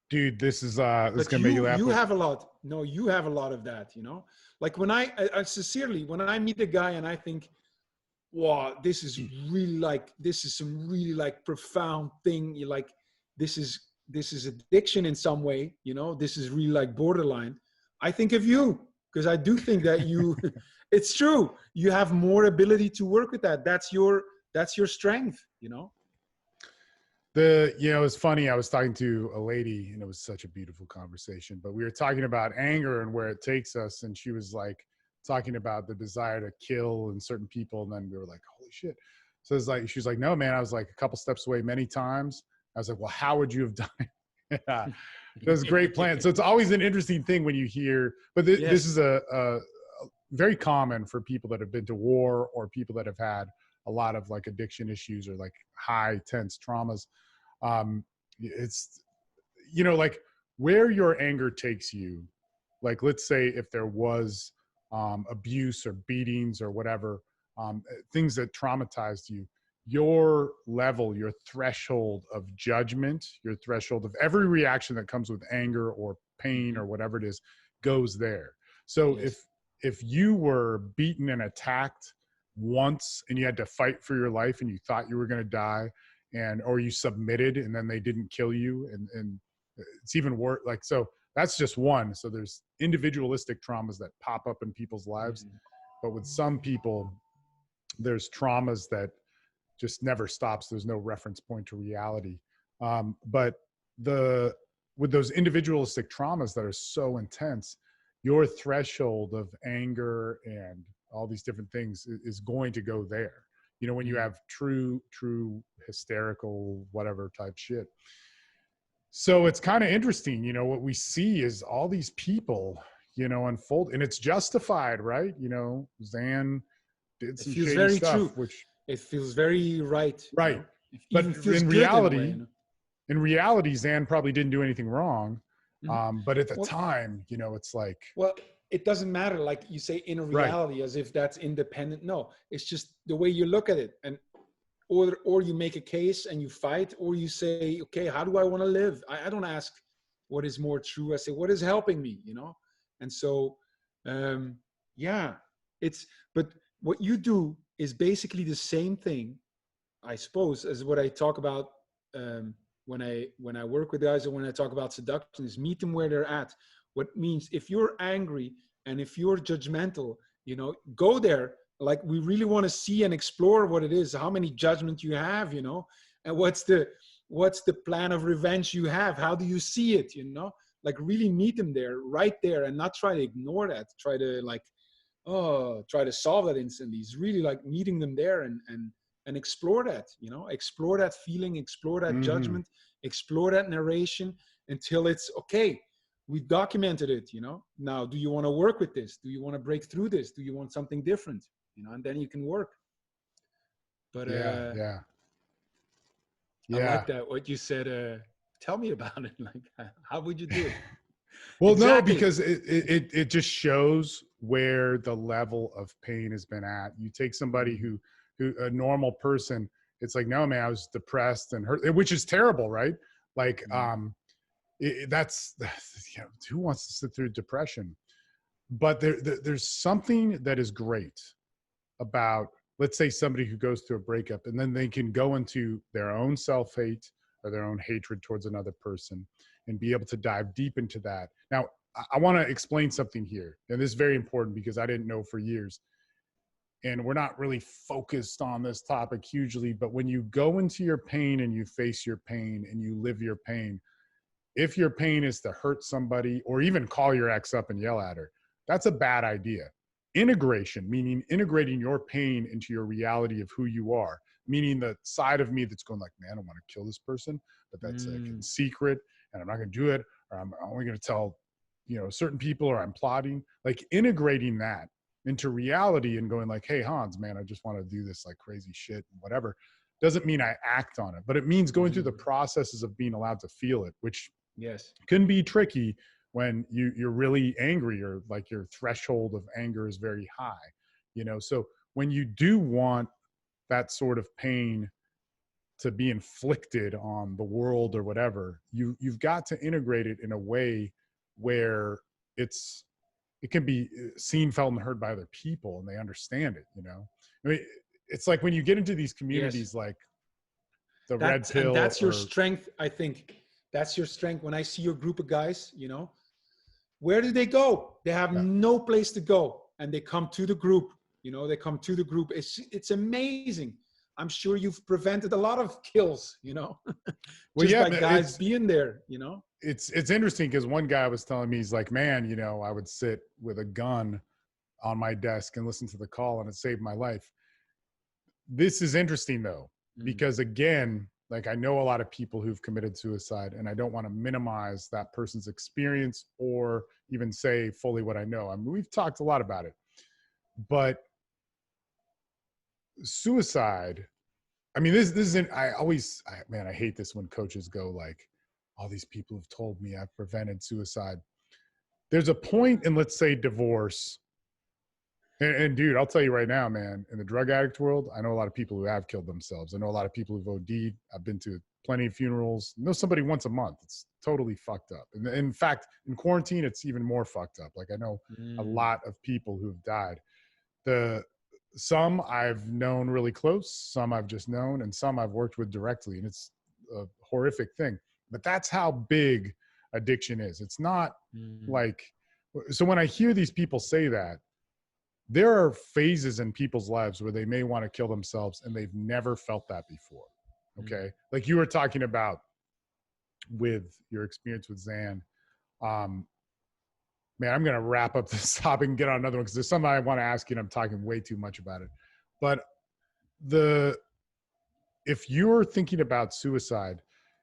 Dude, this is gonna make you laugh. You have a lot. No, you have a lot of that, you know? Like when I sincerely, when I meet a guy and I think, wow, this is some really like profound thing. You like, this is addiction in some way, you know, this is really like borderline. I think of you, because I do think that you, it's true. You have more ability to work with that. That's your strength, you know? You know, it's funny. I was talking to a lady, and it was such a beautiful conversation, but we were talking about anger and where it takes us. And she was like talking about the desire to kill in certain people. And then we were like, holy shit. So it's like, she was like, no, man, I was like a couple steps away many times. I was like, well, how would you have done it? Yeah. That was a great plan. So it's always an interesting thing when you hear, but this is a very common for people that have been to war, or people that have had a lot of like addiction issues, or like high tense traumas. It's, you know, like where your anger takes you, like, let's say if there was abuse or beatings or whatever, things that traumatized you, your level, your threshold of judgment, your threshold of every reaction that comes with anger or pain or whatever it is, goes there. So if you were beaten and attacked once and you had to fight for your life and you thought you were going to die, or you submitted and then they didn't kill you, and it's even worse. Like, so that's just one. So there's individualistic traumas that pop up in people's lives, but with some people, there's traumas that just never stops. There's no reference point to reality. But with those individualistic traumas that are so intense, your threshold of anger and all these different things is going to go there. You know, when you have true hysterical, whatever type shit. So it's kind of interesting, you know, what we see is all these people, you know, unfold, and it's justified, right? You know, Zan did some shady stuff, true. which it feels very right. Right. You know? But in reality, in a way, you know? in reality, Zan probably didn't do anything wrong. But at the time, you know, it's like, well, it doesn't matter, like you say, in a reality, as if that's independent. No, it's just the way you look at it. And or you make a case and you fight, or you say, okay, how do I want to live? I don't ask what is more true. I say, what is helping me, you know? And so, but what you do is basically the same thing, I suppose, as what I talk about when I work with guys, or when I talk about seduction, is meet them where they're at. What means, if you're angry and if you're judgmental, you know, go there. Like, we really want to see and explore what it is, how many judgment you have, you know, and what's the plan of revenge you have? How do you see it? You know, like, really meet them there, right there, and not try to ignore that. Try to like, oh, try to solve that instantly. It's really like meeting them there, and explore that, you know, explore that feeling, explore that Mm-hmm. judgment, explore that narration until it's okay. We've documented it, you know. Now, do you want to work with this? Do you want to break through this? Do you want something different? You know, and then you can work. But Yeah, yeah, I yeah. like that what you said. Tell me about it. Like, how would you do it? Well, no, Exactly. because it just shows where the level of pain has been at. You take somebody Mm, who a normal person, it's like, no, man, I was depressed and hurt, which is terrible, right? Like, mm, that's you know, who wants to sit through depression? But there's something that is great about, let's say, somebody who goes through a breakup and then they can go into their own self-hate or their own hatred towards another person and be able to dive deep into that. Now, I want to explain something here, and this is very important because I didn't know for years, and we're not really focused on this topic hugely, but when you go into your pain and you face your pain and you live your pain, if your pain is to hurt somebody or even call your ex up and yell at her, that's a bad idea. Integration, meaning integrating your pain into your reality of who you are, meaning the side of me that's going like, man, I want to kill this person, but that's like in mm, secret and I'm not going to do it, or I'm only going to tell, you know, certain people, or I'm plotting, like integrating that into reality and going like, hey, Hans, man, I just want to do this like crazy shit, whatever. Doesn't mean I act on it, but it means going through the mm. processes of being allowed to feel it, which Yes. can be tricky when you're really angry, or like your threshold of anger is very high, you know. So when you do want that sort of pain to be inflicted on the world or whatever, you've got to integrate it in a way where it can be seen, felt, and heard by other people, and they understand it, you know. I mean, it's like when you get into these Yes. communities like the red And pill that's your or strength. I think that's your strength. When I see your group of guys, you know, where do they go? They have yeah. no place to go, and they come to the group. You know, they come to the group. It's amazing. I'm sure you've prevented a lot of kills, you know, Well, just yeah, by guys being there, you know. it's interesting because one guy was telling me, he's like, man, you know, I would sit with a gun on my desk and listen to the call, and it saved my life. This is interesting though, Mm, because again, like, I know a lot of people who've committed suicide, and I don't want to minimize that person's experience or even say fully what I know. I mean, we've talked a lot about it, but suicide, I mean, this isn't, man, I hate this when coaches go like, all these people have told me I've prevented suicide. There's a point in, let's say, divorce. And dude, I'll tell you right now, man, in the drug addict world, I know a lot of people who have killed themselves. I know a lot of people who've OD'd. I've been to plenty of funerals. I know somebody once a month. It's totally fucked up. And in fact, in quarantine, it's even more fucked up. Like, I know a mm, lot of people who've died. The Some I've known really close, some I've just known, and some I've worked with directly. And it's a horrific thing. But that's how big addiction is. It's not mm, like, so when I hear these people say that, there are phases in people's lives where they may want to kill themselves and they've never felt that before. mm. Okay. Like you were talking about with your experience with Zan. Um, Man, I'm going to wrap up this topic and get on another one because there's something I want to ask you and I'm talking way too much about it. But the, if you're thinking about suicide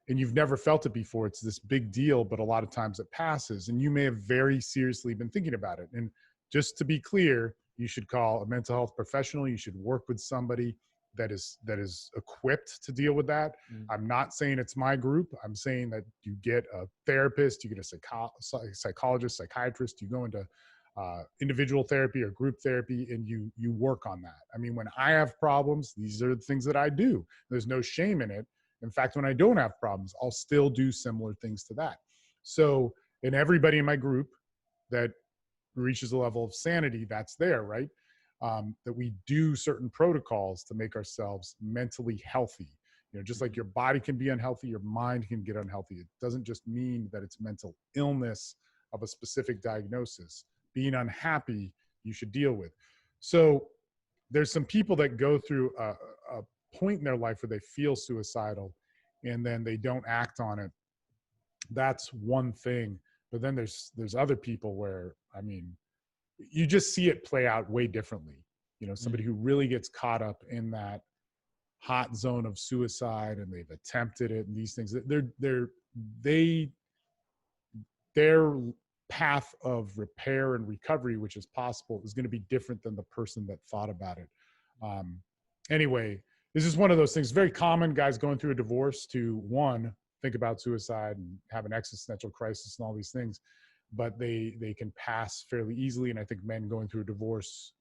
and you've never felt it before, it's this big deal, but a lot of times it passes, and you may have very seriously been thinking about it. And just to be clear, you should call a mental health professional. You should work with somebody that is equipped to deal with that. Mm. I'm not saying it's my group. I'm saying that you get a therapist, you get a psychologist, psychiatrist, you go into individual therapy or group therapy, and you work on that. I mean, when I have problems, these are the things that I do. There's no shame in it. In fact, when I don't have problems, I'll still do similar things to that. So, and everybody in my group that reaches a level of sanity, that's there, right? That we do certain protocols to make ourselves mentally healthy. You know, just like your body can be unhealthy, your mind can get unhealthy. It doesn't just mean that it's mental illness of a specific diagnosis. Being unhappy, you should deal with. So there's some people that go through a point in their life where they feel suicidal and then they don't act on it. That's one thing. But then there's other people where, I mean, you just see it play out way differently. You know, somebody who really gets caught up in that hot zone of suicide and they've attempted it and these things, their path of repair and recovery, which is possible, is going to be different than the person that thought about it. Anyway, this is one of those things, very common, guys going through a divorce to, one, think about suicide and have an existential crisis and all these things, but they can pass fairly easily. And I think men going through a divorce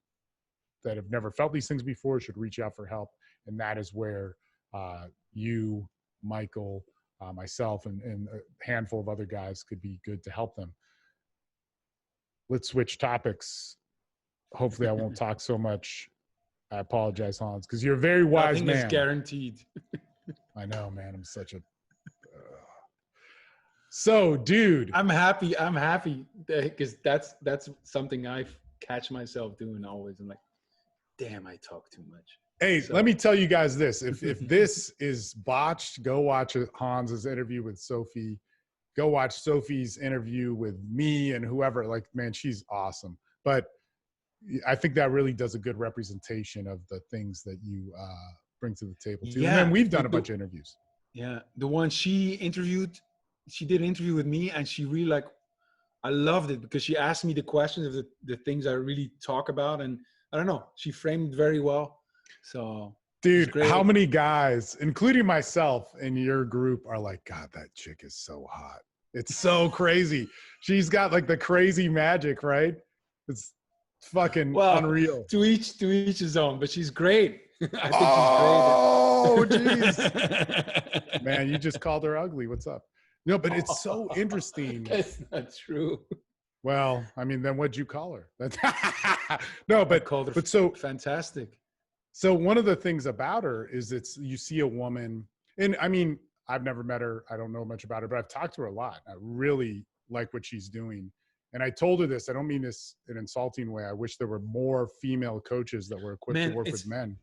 that have never felt these things before should reach out for help. And that is where you, Michael, myself, and a handful of other guys could be good to help them. Let's switch topics. Hopefully I won't talk so much. I apologize, Hans, because you're a very wise man. Nothing is guaranteed. I know, man. I'm such a... So, dude. I'm happy because that's something I catch myself doing always. I'm like, damn, I talk too much. Hey, let me tell you guys this. If this is botched, go watch Hans's interview with Sophie. Go watch Sophie's interview with me and whoever. Like, man, she's awesome. But I think that really does a good representation of the things that you bring to the table too. Yeah. And then we've done a bunch of interviews. Yeah. The one she did an interview with me, and she really I loved it because she asked me the questions of the things I really talk about. And I don't know, she framed it very well. So, dude, how many guys, including myself in your group, are like, God, that chick is so hot. It's so crazy. She's got like the crazy magic, right? It's fucking unreal. To each his own, but she's great. I think she's great. Oh, jeez. Man, you just called her ugly. What's up? No, but it's so interesting. That's not true. Well, I mean, then what'd you call her? No, but called her fantastic. So one of the things about her is you see a woman, and I mean, I've never met her. I don't know much about her, but I've talked to her a lot. I really like what she's doing. And I told her this, I don't mean this in an insulting way. I wish there were more female coaches that were equipped to work with men.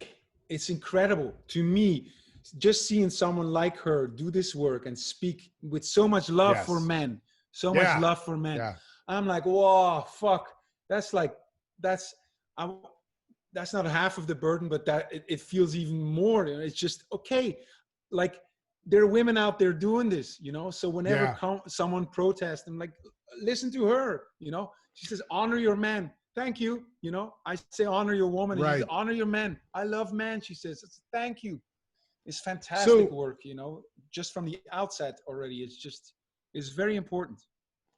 It's incredible to me, just seeing someone like her do this work and speak with so much love for men, much love for men. Yeah. I'm like, whoa, fuck. That's not half of the burden, but that it feels even more. It's just, okay. Like, there are women out there doing this, you know? So whenever someone protests, I'm like, listen to her, you know? She says, honor your man. Thank you. You know, I say, honor your woman. Right. She says, honor your man. I love men. She says, thank you. It's fantastic work, you know, just from the outset already. It's very important.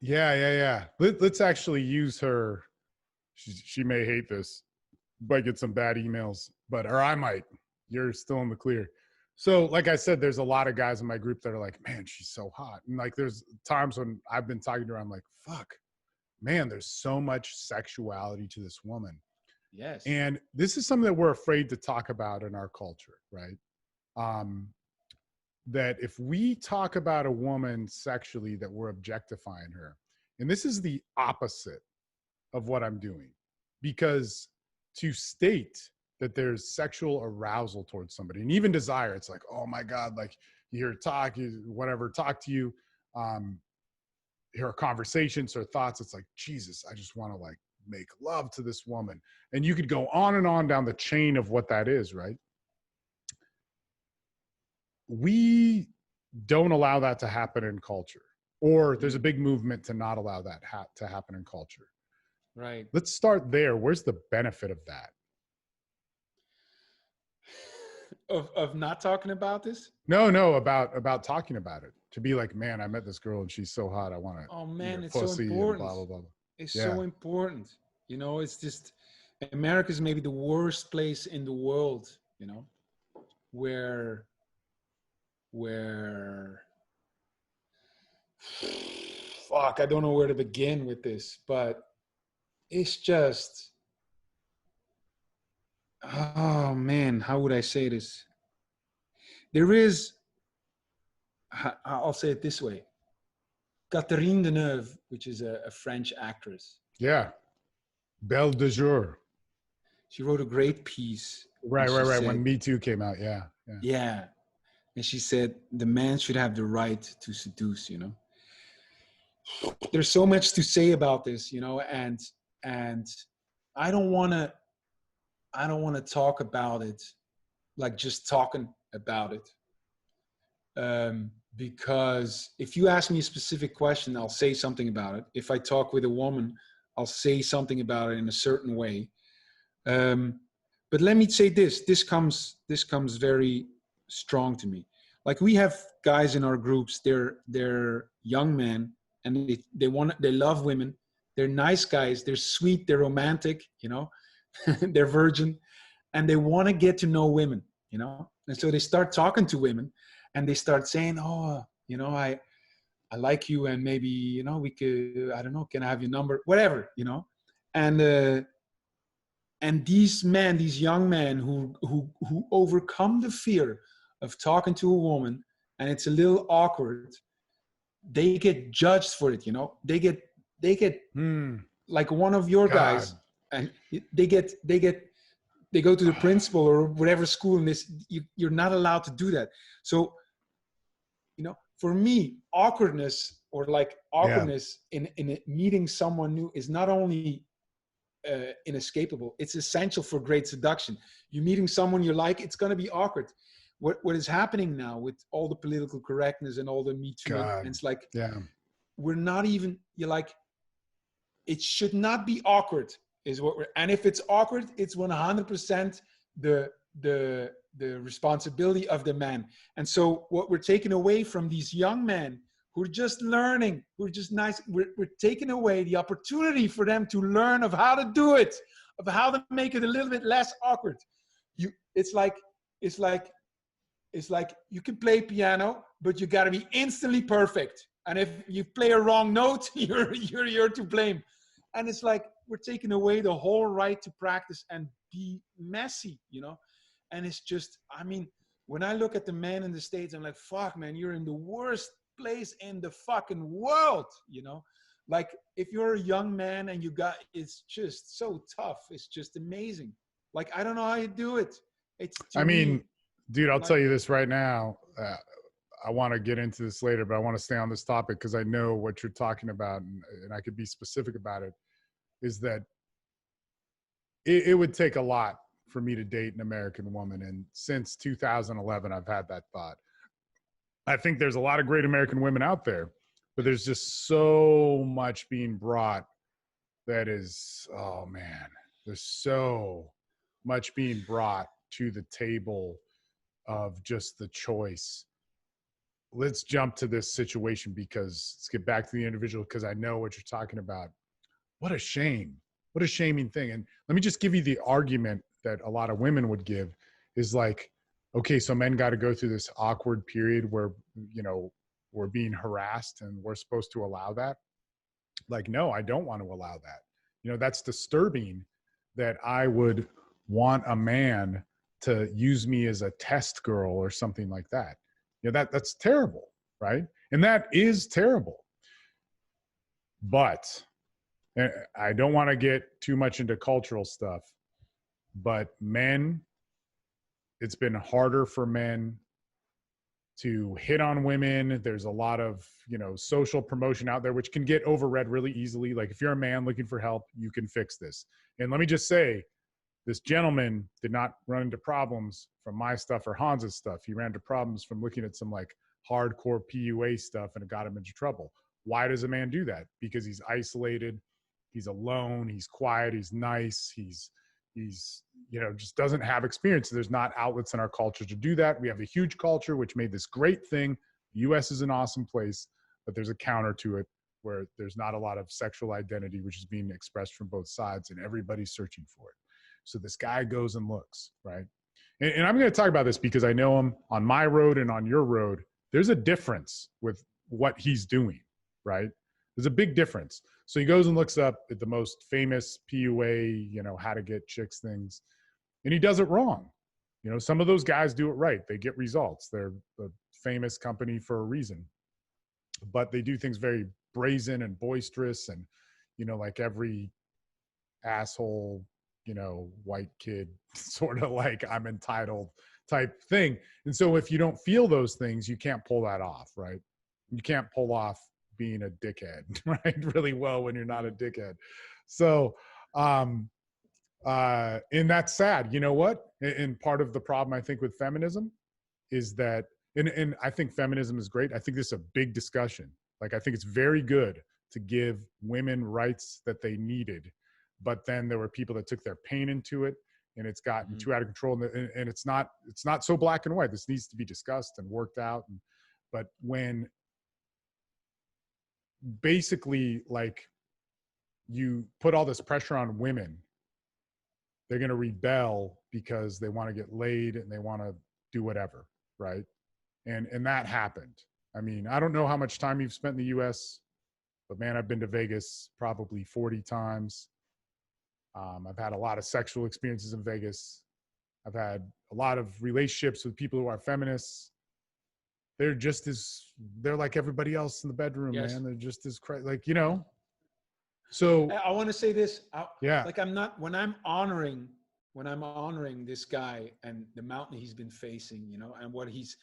Yeah. Let's actually use her. She may hate this, might get some bad emails, or I might. You're still in the clear. So, like I said, there's a lot of guys in my group that are like, man, she's so hot. And like, there's times when I've been talking to her, I'm like, fuck, man, there's so much sexuality to this woman. Yes. And this is something that we're afraid to talk about in our culture, right? That if we talk about a woman sexually, that we're objectifying her. And this is the opposite of what I'm doing, because to state that there's sexual arousal towards somebody and even desire, it's like, oh my God, like you hear her talk, talk to you, her conversations, her thoughts. It's like, Jesus, I just want to like make love to this woman. And you could go on and on down the chain of what that is, right? We don't allow that to happen in culture, or there's a big movement to not allow that to happen in culture. Right. Let's start there. Where's the benefit of that? Of not talking about this? No, about talking about it. To be like, man, I met this girl and she's so hot. I want to. Oh man, it's so important. Blah, blah, blah, blah. It's so important. You know, it's just, America's maybe the worst place in the world, you know, where fuck, I don't know where to begin with this, but it's just, oh man, how would I say this? there is, I'll say it this way. Catherine Deneuve, which is a French actress. Yeah. Belle de jour. She wrote a great piece. Right. Said, when Me Too came out. Yeah. Yeah. And she said, the man should have the right to seduce, you know. There's so much to say about this, you know, and I don't want to talk about it like just talking about it. Because if you ask me a specific question, I'll say something about it. If I talk with a woman, I'll say something about it in a certain way. But let me say this comes very strong to me. Like, we have guys in our groups, they're young men, and they love women. They're nice guys. They're sweet. They're romantic, you know, they're virgin, and they want to get to know women, you know? And so they start talking to women, and they start saying, oh, you know, I like you, and maybe, you know, we could, I don't know, can I have your number? Whatever, you know? And these men, these young men who overcome the fear of talking to a woman, and it's a little awkward, they get judged for it, you know? They get like one of your guys, and they go to the principal or whatever school, and you're not allowed to do that. So, you know, for me, awkwardness in meeting someone new is not only inescapable, it's essential for great seduction. You're meeting someone you like, it's going to be awkward. What is happening now with all the political correctness and all the Me Too, and it's like, we're not even, you're like, it should not be awkward is what we're, and if it's awkward, it's 100% the responsibility of the man. And so what we're taking away from these young men who are just learning, who are just nice, we're taking away the opportunity for them to learn of how to do it, of how to make it a little bit less awkward. It's like you can play piano, but you got to be instantly perfect. And if you play a wrong note, you're to blame. And it's like, we're taking away the whole right to practice and be messy, you know? And it's just, I mean, when I look at the men in the States, I'm like, fuck, man, you're in the worst place in the fucking world, you know? Like, if you're a young man and it's just so tough. It's just amazing. Like, I don't know how you do it. Dude, I'll tell you this right now. I want to get into this later, but I want to stay on this topic because I know what you're talking about, and I could be specific about it, is that it would take a lot for me to date an American woman. And since 2011, I've had that thought. I think there's a lot of great American women out there, but there's just so much being brought that is, oh man, there's so much being brought to the table of just the choice. Let's jump to this situation, because let's get back to the individual, because I know what you're talking about. What a shame. What a shaming thing. And let me just give you the argument that a lot of women would give is like, okay, so men got to go through this awkward period where, you know, we're being harassed and we're supposed to allow that. Like, no, I don't want to allow that. You know, that's disturbing that I would want a man to use me as a test girl or something like that. You know, that's terrible, right? And that is terrible. But I don't want to get too much into cultural stuff, but men, it's been harder for men to hit on women. There's a lot of, you know, social promotion out there, which can get overread really easily. Like, if you're a man looking for help, you can fix this. And let me just say, this gentleman did not run into problems from my stuff or Hans's stuff. He ran into problems from looking at some like hardcore PUA stuff, and it got him into trouble. Why does a man do that? Because he's isolated, he's alone, he's quiet, he's nice, he's you know, just doesn't have experience. There's not outlets in our culture to do that. We have a huge culture which made this great thing. The US is an awesome place, but there's a counter to it where there's not a lot of sexual identity which is being expressed from both sides, and everybody's searching for it. So this guy goes and looks, right? And I'm going to talk about this because I know him on my road and on your road. There's a difference with what he's doing, right? There's a big difference. So he goes and looks up at the most famous PUA, you know, how to get chicks things, and he does it wrong. You know, some of those guys do it right. They get results. They're a famous company for a reason, but they do things very brazen and boisterous, and, you know, like every asshole, you know, white kid sort of like I'm entitled type thing. And so if you don't feel those things, you can't pull that off, right? You can't pull off being a dickhead, right? Really well when you're not a dickhead. So, and that's sad. You know what? And part of the problem I think with feminism is that, and I think feminism is great. I think this is a big discussion. Like, I think it's very good to give women rights that they needed, but then there were people that took their pain into it, and it's gotten too out of control. And it's not so black and white. This needs to be discussed and worked out. But when basically, like, you put all this pressure on women, they're going to rebel because they want to get laid and they want to do whatever, right? And that happened. I mean, I don't know how much time you've spent in the US, but man, I've been to Vegas probably 40 times. I've had a lot of sexual experiences in Vegas. I've had a lot of relationships with people who are feminists. They're like everybody else in the bedroom, yes. Man. They're just as like, you know. So I want to say this. Yeah. Like, when I'm honoring this guy and the mountain he's been facing, you know, and what he's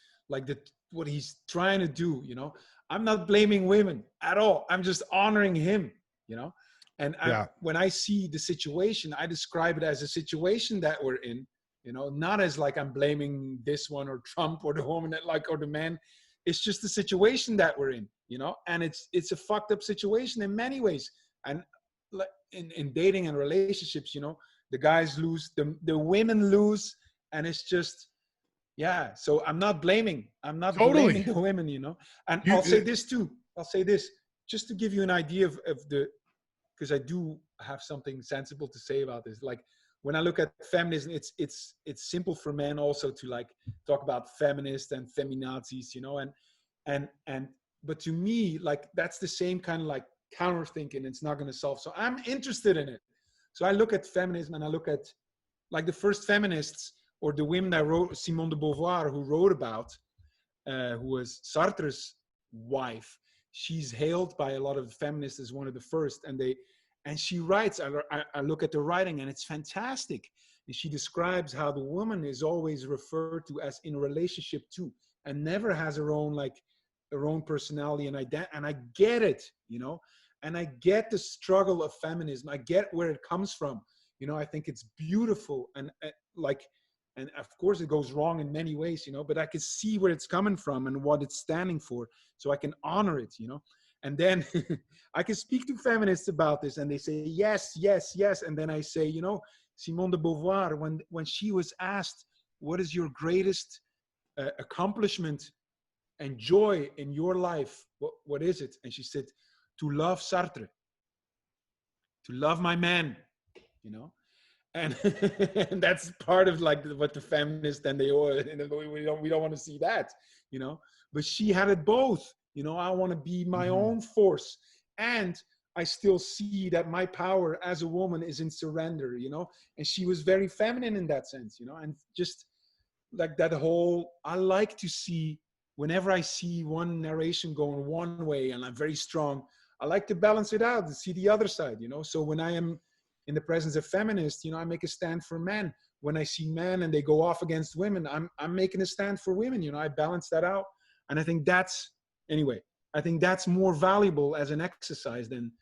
trying to do, you know, I'm not blaming women at all. I'm just honoring him, you know. And when I see the situation, I describe it as a situation that we're in, you know, not as like I'm blaming this one or Trump or the woman that or the man. It's just the situation that we're in, you know, and it's a fucked up situation in many ways. And in dating and relationships, you know, the guys lose, the women lose, and it's just, yeah. So I'm not blaming blaming the women, you know. And I'll say this too. I'll say this just to give you an idea of because I do have something sensible to say about this. Like, when I look at feminism, it's simple for men also to like talk about feminists and feminazis, you know, but to me, like, that's the same kind of like counter thinking. It's not going to solve. So I'm interested in it. So I look at feminism and I look at like the first feminists or the women that wrote, Simone de Beauvoir, who wrote about, who was Sartre's wife. She's hailed by a lot of feminists as one of the first, and she writes, I look at the writing and it's fantastic. And she describes how the woman is always referred to as in a relationship too, and never has her own personality and identity. And I get it, you know, and I get the struggle of feminism. I get where it comes from. You know, I think it's beautiful and of course it goes wrong in many ways, you know, but I can see where it's coming from and what it's standing for. So I can honor it, you know. And then I can speak to feminists about this and they say, yes, yes, yes. And then I say, you know, Simone de Beauvoir, when she was asked, what is your greatest accomplishment and joy in your life? What is it? And she said, to love Sartre, to love my man, you know. And, and that's part of like what the feminists and we don't want to see that, you know. But she had it both. You know, I want to be my own force. And I still see that my power as a woman is in surrender, you know. And she was very feminine in that sense, you know. And just like that whole, I like to see, whenever I see one narration going one way and I'm very strong, I like to balance it out and see the other side, you know. So when I am in the presence of feminists, you know, I make a stand for men. When I see men and they go off against women, I'm making a stand for women, you know. I balance that out. And I think I think that's more valuable as an exercise than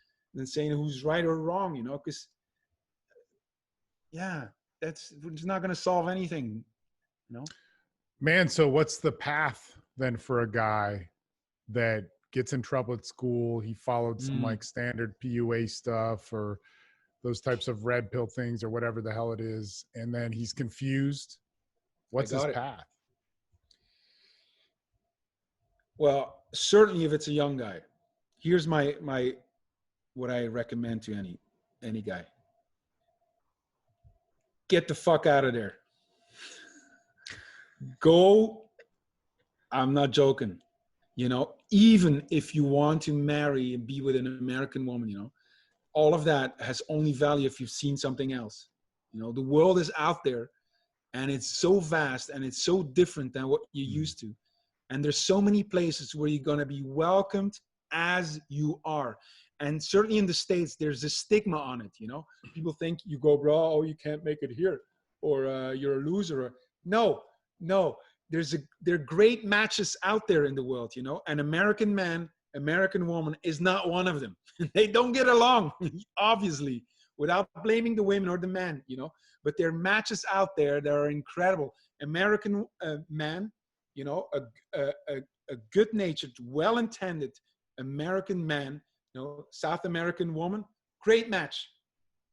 saying who's right or wrong, you know, because, yeah, it's not going to solve anything, you know? Man, so what's the path then for a guy that gets in trouble at school? He followed some like standard PUA stuff or those types of red pill things or whatever the hell it is, and then he's confused. What's his path? Well, certainly if it's a young guy, here's my what I recommend to any guy. Get the fuck out of there. Go. I'm not joking. You know, even if you want to marry and be with an American woman, you know, all of that has only value if you've seen something else. You know, the world is out there and it's so vast and it's so different than what you're used to. And there's so many places where you're going to be welcomed as you are. And certainly in the States, there's a stigma on it. You know, people think you go, bro, oh, you can't make it here, or you're a loser. No, no, there are great matches out there in the world, you know. An American man, American woman is not one of them. They don't get along, obviously, without blaming the women or the men, you know. But there are matches out there that are incredible. American man, you know, a good-natured, well-intended American man, you know, South American woman, great match.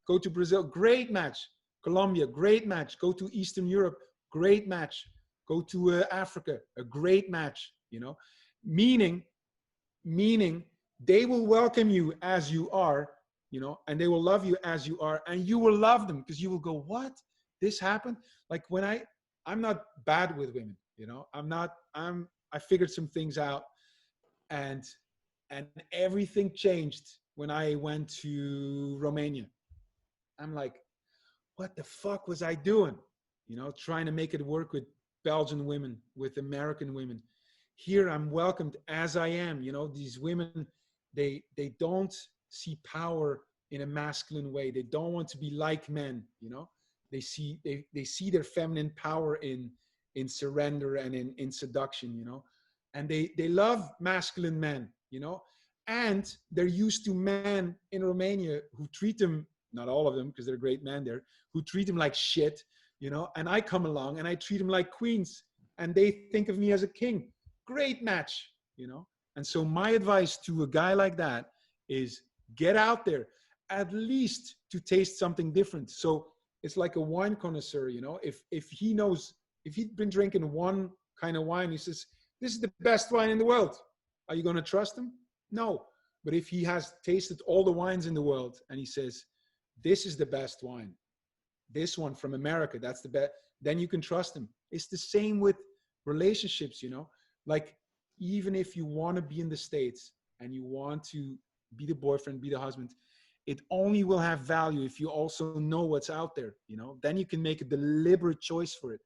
Go to Brazil, great match. Colombia, great match. Go to Eastern Europe, great match. Go to Africa, a great match, you know. Meaning they will welcome you as you are, you know, and they will love you as you are, and you will love them because you will go, what? This happened? Like when I'm not bad with women, you know, I figured some things out, and everything changed when I went to Romania. I'm like, what the fuck was I doing? You know, trying to make it work with Belgian women, with American women. Here I'm welcomed as I am. You know, these women, they don't see power in a masculine way. They don't want to be like men, you know. They see their feminine power in surrender and in seduction, you know. And they love masculine men, you know. And they're used to men in Romania who treat them, not all of them, because they're great men there, who treat them like shit, you know. And I come along and I treat them like queens, and they think of me as a king. Great match, you know. And so my advice to a guy like that is get out there, at least to taste something different. So it's like a wine connoisseur, you know. If he knows, if he'd been drinking one kind of wine, he says, this is the best wine in the world. Are you going to trust him? No. But if he has tasted all the wines in the world and he says, this is the best wine, this one from America, that's the best, then you can trust him. It's the same with relationships, you know. Like, even if you want to be in the States and you want to be the boyfriend, be the husband, it only will have value if you also know what's out there, you know. Then you can make a deliberate choice for it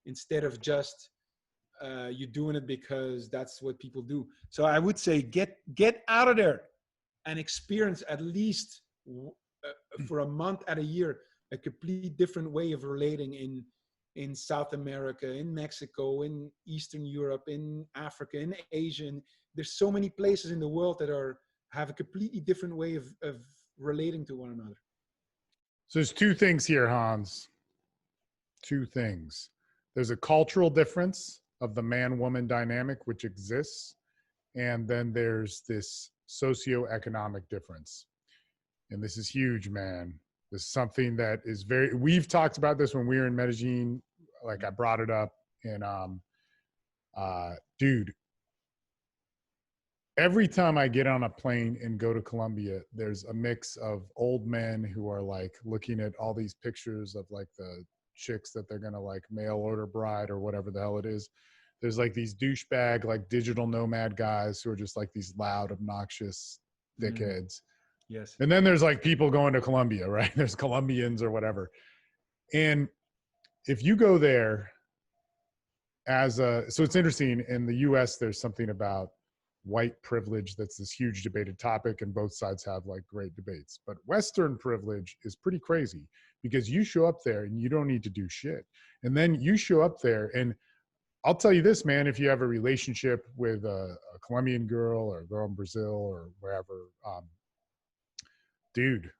instead of just you doing it because that's what people do. So I would say get out of there and experience at least for a month at a year a complete different way of relating in South America, in Mexico, in Eastern Europe, in Africa, in Asia. And there's so many places in the world that have a completely different way of relating to one another. So there's two things here, Hans. Two things. There's a cultural difference of the man-woman dynamic, which exists. And then there's this socioeconomic difference. And this is huge, man. This is something that is we've talked about this when we were in Medellin. Like, I brought it up, and dude, every time I get on a plane and go to Colombia, there's a mix of old men who are like looking at all these pictures of like the chicks that they're gonna like mail order bride or whatever the hell it is. There's like these douchebag, like digital nomad guys who are just like these loud, obnoxious dickheads. Yes. And then there's like people going to Colombia, right? There's Colombians or whatever. And if you go there so it's interesting, in the US, there's something about white privilege that's this huge debated topic, and both sides have like great debates. But Western privilege is pretty crazy, because you show up there and you don't need to do shit. And then you show up there, and I'll tell you this, man, if you have a relationship with a Colombian girl or a girl in Brazil or wherever, dude,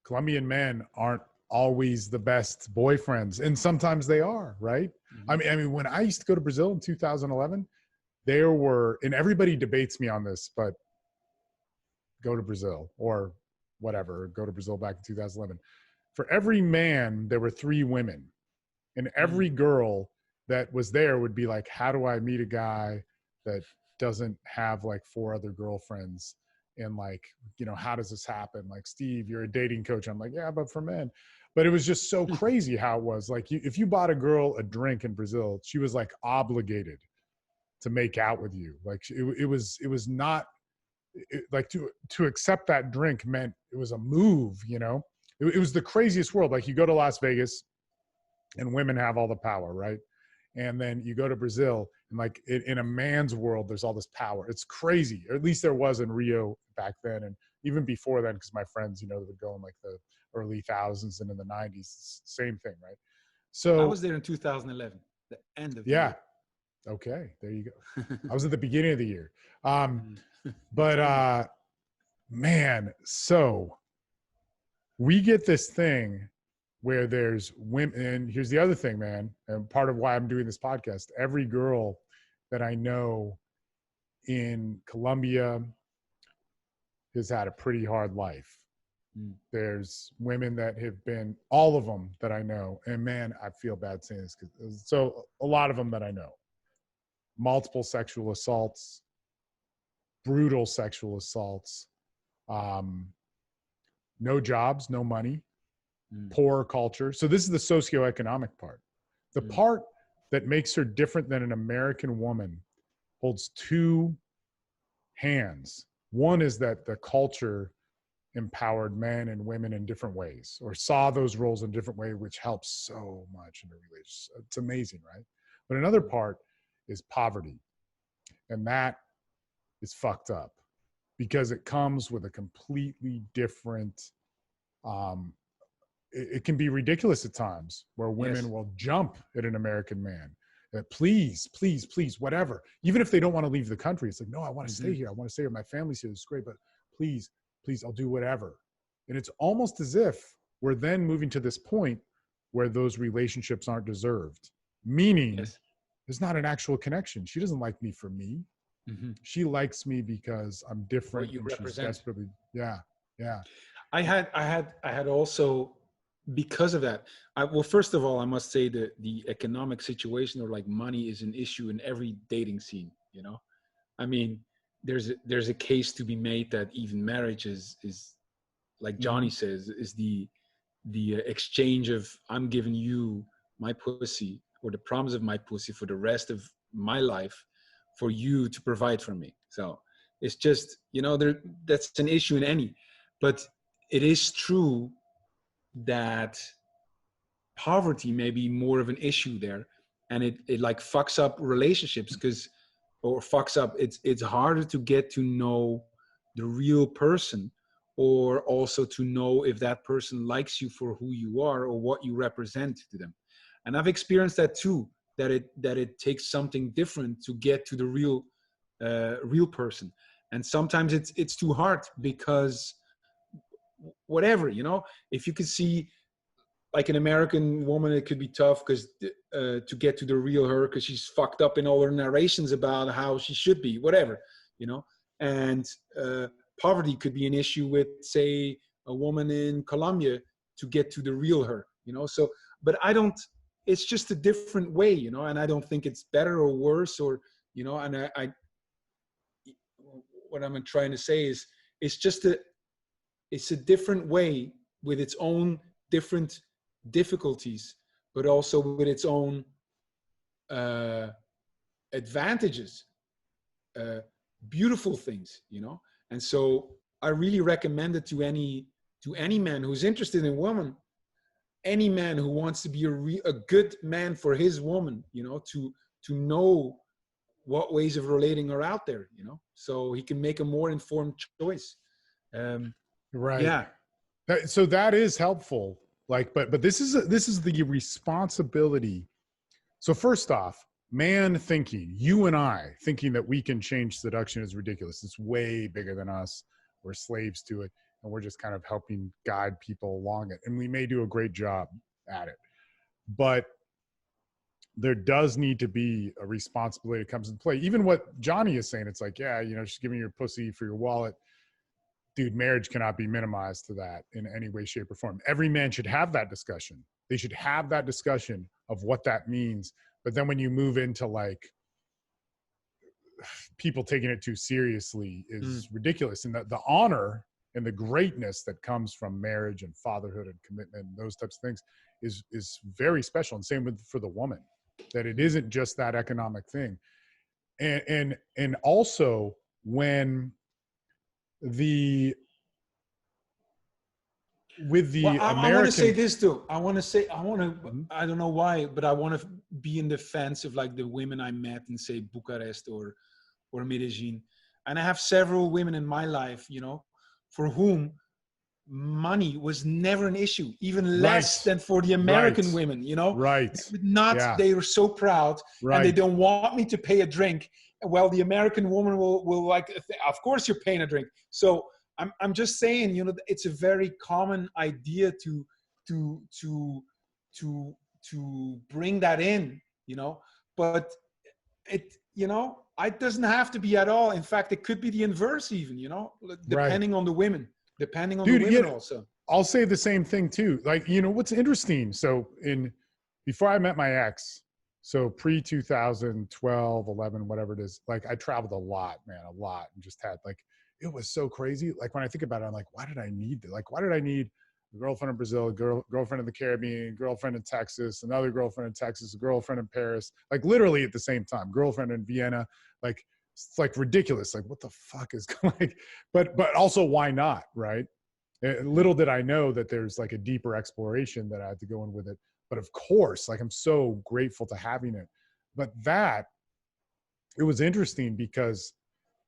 Colombian men aren't always the best boyfriends, and sometimes they are, right? Mm-hmm. I mean, when I used to go to Brazil in 2011, there were, and everybody debates me on this, but go to Brazil or whatever, go to Brazil back in 2011. For every man, there were 3 women, and every girl that was there would be like, how do I meet a guy that doesn't have like 4 other girlfriends? And like, you know, how does this happen? Like, Steve, you're a dating coach. I'm like, yeah, but for men. But it was just so crazy how it was. Like, if you bought a girl a drink in Brazil, she was like obligated to make out with you. Like, it was not like to accept that drink meant it was a move, you know. It was the craziest world. Like, you go to Las Vegas, and women have all the power, right? And then you go to Brazil, and like in a man's world, there's all this power. It's crazy, or at least there was in Rio back then, and even before then, because my friends, they would go in like the early thousands and in the 90s, same thing, right? I So was there in 2011, the end of the yeah, year. okay, there you go. I was at the beginning of the year, Mm. but Tell me. man, so we get this thing where there's women, and here's the other thing, man, and part of why I'm doing this podcast. Every girl that I know in Colombia has had a pretty hard life. Mm. There's women that have been, all of them that I know, and man, I feel bad saying this, because so a lot of them that I know, multiple sexual assaults, brutal sexual assaults, um, no jobs, no money, Mm. poor culture. So this is the socioeconomic part. The Mm. part that makes her different than an American woman holds two hands. One is that the culture empowered men and women in different ways, or saw those roles in a different way, which helps so much in the relationship. It's amazing, right? But another part is poverty. And that is fucked up because it comes with a completely different, um, it can be ridiculous at times where Yes. women will jump at an American man. Please, please, please, whatever. Even if they don't want to leave the country, it's like, no, I want to stay Mm-hmm. here. I want to stay here. My family's here. It's great, but please, please, I'll do whatever. And it's almost as if we're then moving to this point where those relationships aren't deserved, meaning Yes. there's not an actual connection. She doesn't like me for me. Mm-hmm. She likes me because I'm What different you and she's represent. desperately, yeah, yeah. I had also, because of that. Well, first of all, I must say that the economic situation, or like money, is an issue in every dating scene. I mean, there's a case to be made that even marriage is like Mm-hmm. Johnny says, is the exchange of, I'm giving you my pussy, or the promise of my pussy for the rest of my life, for you to provide for me. So it's just, that's an issue in any. But it is true that poverty may be more of an issue there, and it like fucks up relationships, because, or fucks up, it's harder to get to know the real person, or also to know if that person likes you for who you are or what you represent to them. And I've experienced that too, that it takes something different to get to the real person. And sometimes it's too hard, because whatever, if you could see, like, an American woman, it could be tough, because to get to the real her, because she's fucked up in all her narrations about how she should be, whatever, you know. And poverty could be an issue with, say, a woman in Colombia, to get to the real her, So, but I don't. It's just a different way, and I don't think it's better or worse, or And I what I'm trying to say is, it's just it's a different way, with its own different difficulties, but also with its own uh, advantages, uh, beautiful things, And so I really recommend it to any man who's interested in woman, any man who wants to be a good man for his woman, to know what ways of relating are out there, so he can make a more informed choice. Um, Right. yeah. So that is helpful. Like, but this is the responsibility. So first off, man thinking, you and I thinking that we can change seduction is ridiculous. It's way bigger than us. We're slaves to it, and we're just kind of helping guide people along it. And we may do a great job at it, but there does need to be a responsibility that comes into play. Even what Johnny is saying, it's like, yeah, she's giving you your pussy for your wallet. Dude, marriage cannot be minimized to that in any way, shape, or form. Every man should have that discussion. They should have that discussion of what that means. But then when you move into like people taking it too seriously Mm. is ridiculous. And the honor and the greatness that comes from marriage and fatherhood and commitment and those types of things is very special. And same with for the woman, that it isn't just that economic thing. And also when the with Well, the I want to say American. this too. I want to say, Mhm. I don't know why, but I want to be in defense of like the women I met in, say, Bucharest or Medellin. And I have several women in my life, you know, for whom money was never an issue, even less Right, than for the American right, women, you know. right. Not, Yeah, they were so proud and they right. don't want me to pay a drink. Well, the American woman will like, of course you're paying a drink. So I'm just saying, you know, it's a very common idea to to to to bring that in, you know, but it, you know, it doesn't have to be at all. In fact, it could be the inverse even, you know, Right. depending on the Dude, women yeah, also. I'll say the same thing too. Like, what's interesting? So before I met my ex, so pre 2012, 11, whatever it is, like I traveled a lot, man, a lot, and just had like, it was so crazy. Like when I think about it, I'm like, why did I need that? Like, why did I need a girlfriend in Brazil, girlfriend in the Caribbean, girlfriend in Texas, another girlfriend in Texas, a girlfriend in Paris, like literally at the same time, girlfriend in Vienna, like it's like ridiculous. Like what the fuck is like, but also why not, right? Little did I know that there's like a deeper exploration that I had to go in with it. But of course, like I'm so grateful to having it. But it was interesting because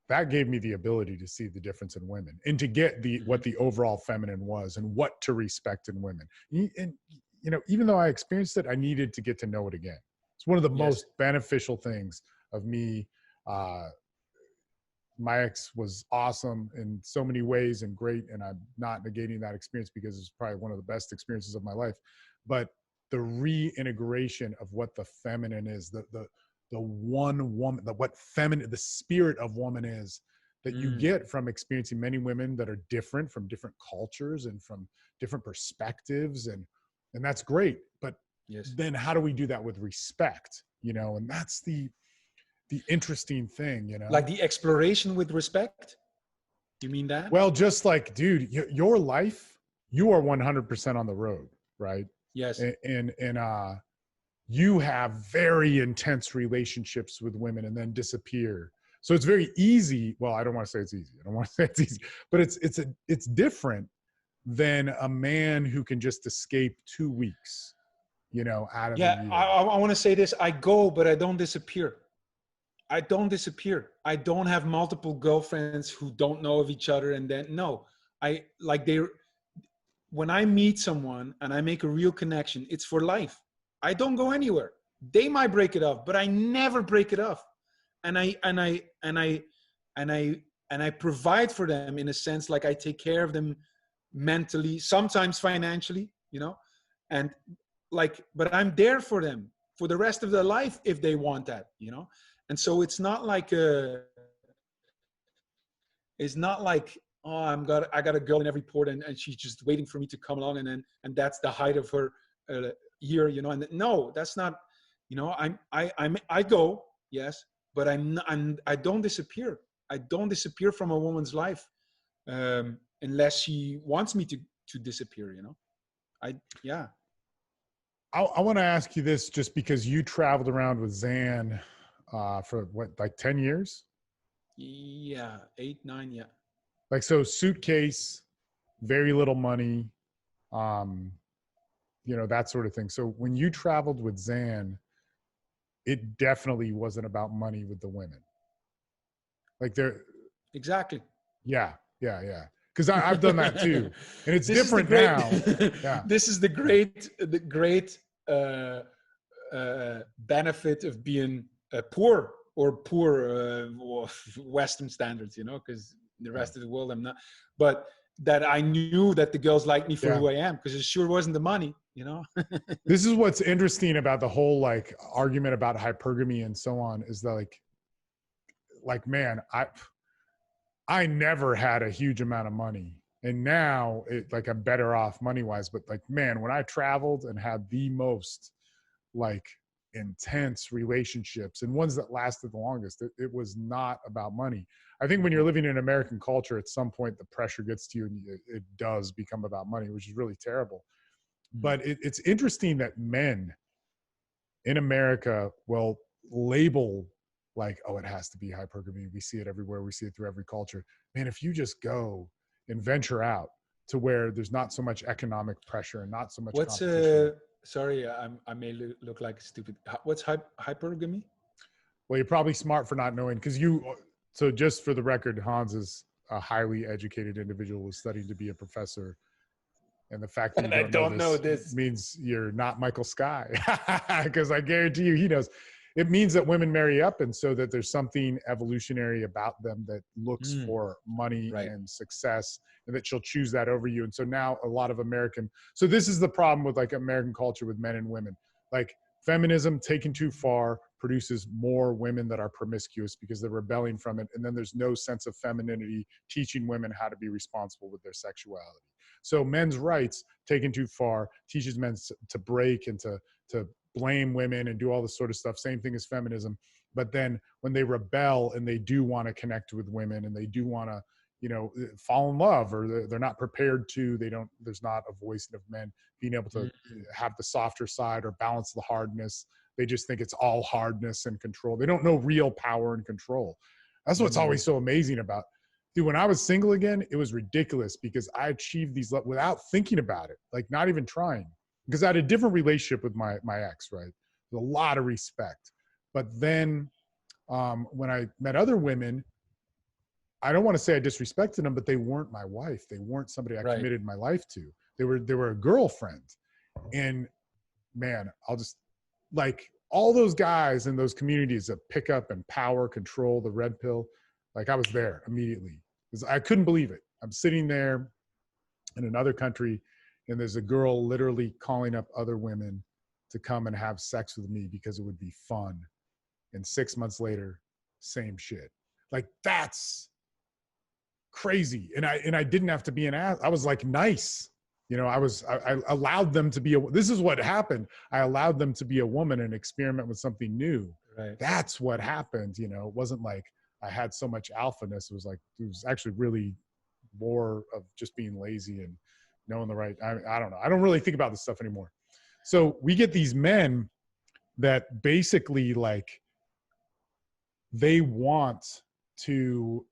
that gave me the ability to see the difference in women and to get what the overall feminine was and what to respect in women. And even though I experienced it, I needed to get to know it again. It's one of the Yes. most beneficial things of me. My ex was awesome in so many ways and great, and I'm not negating that experience because it's probably one of the best experiences of my life. But the reintegration of what the feminine is, the one woman, the spirit of woman is, that you get from experiencing many women that are different from different cultures and from different perspectives, and that's great. But Yes. then how do we do that with respect? And that's the interesting thing. Like the exploration with respect. You mean that? Well, just like, dude, your life, you are 100% on the road, right? Yes. And you have very intense relationships with women and then disappear. So it's very easy. Well, I don't want to say it's easy. I don't want to say it's easy, but it's different than a man who can just escape 2 weeks, out of the Yeah. year. I want to say this. I go, but I don't disappear. I don't disappear. I don't have multiple girlfriends who don't know of each other. And then, no, I like when I meet someone and I make a real connection, it's for life. I don't go anywhere. They might break it off, but I never break it off. And I provide for them in a sense, like I take care of them mentally, sometimes financially, you know, and like, but I'm there for them for the rest of their life if they want that, you know. And so it's not like oh, I got a girl in every port and she's just waiting for me to come along and that's the height of her year, you know. And no, that's not, you know. I go, yes, but I don't disappear. I don't disappear from a woman's life unless she wants me to disappear, you know. Yeah. I want to ask you this just because you traveled around with Zan for what, like 10 years? Yeah, 8, 9, yeah. Like, so suitcase, very little money, um, that sort of thing. So when you traveled with Zan, it definitely wasn't about money with the women. Like there, Exactly. yeah, yeah, yeah. Because I've done that too, and it's This is the different great now. Yeah, this is the great benefit of being poor or poor Western standards, you know, because the yeah, rest of the world I'm not. But that I knew that the girls liked me for yeah. who I am, because it sure wasn't the money, you know. This is what's interesting about the whole like argument about hypergamy and so on is that like man, I never had a huge amount of money. And now like I'm better off money wise, but like, man, when I traveled and had the most like intense relationships and ones that lasted the longest, it was not about money. I think when you're living in American culture, at some point the pressure gets to you and it does become about money, which is really terrible. But it's interesting that men in America will label like, oh, it has to be hypergamy. We see it everywhere. We see it through every culture. Man, if you just go and venture out, to where there's not so much economic pressure and not so much What's competition. sorry, I may look like stupid. What's hypergamy? Well, you're probably smart for not knowing, because so just for the record, Hans is a highly educated individual who's studied to be a professor. And the fact that you And I don't know this this. means you're not Michael Skye, because I guarantee you he knows. It means that women marry up, and so that there's something evolutionary about them that looks for money Right. and success, and that she'll choose that over you. And so now a lot of so this is the problem with like American culture with men and women. Like feminism taken too far produces more women that are promiscuous because they're rebelling from it. And then there's no sense of femininity teaching women how to be responsible with their sexuality. So men's rights taken too far teaches men to break and to blame women and do all this sort of stuff. Same thing as feminism. But then when they rebel and they do want to connect with women and they do want to, fall in love, or they're not prepared to, there's not a voice of men being able to have the softer side or balance the hardness. They just think it's all hardness and control. They don't know real power and control. That's what's always so amazing about. Dude, when I was single again, it was ridiculous because I achieved these without thinking about it, like not even trying. Because I had a different relationship with my ex, right? With a lot of respect. But then when I met other women, I don't want to say I disrespected them, but they weren't my wife. They weren't somebody I committed my life to. They were a girlfriend. And man, I'll just, like, all those guys in those communities that pick up and power, control the red pill, like I was there immediately. Because I couldn't believe it. I'm sitting there in another country, and there's a girl literally calling up other women to come and have sex with me because it would be fun. And 6 months later, same shit. Like, that's crazy. And I didn't have to be an ass. I was like nice. I allowed them to be this is what happened. I allowed them to be a woman and experiment with something new. Right. That's what happened. It wasn't like I had so much alphaness. It was actually really more of just being lazy and knowing the right. I don't know. I don't really think about this stuff anymore. So we get these men that basically, like, they want to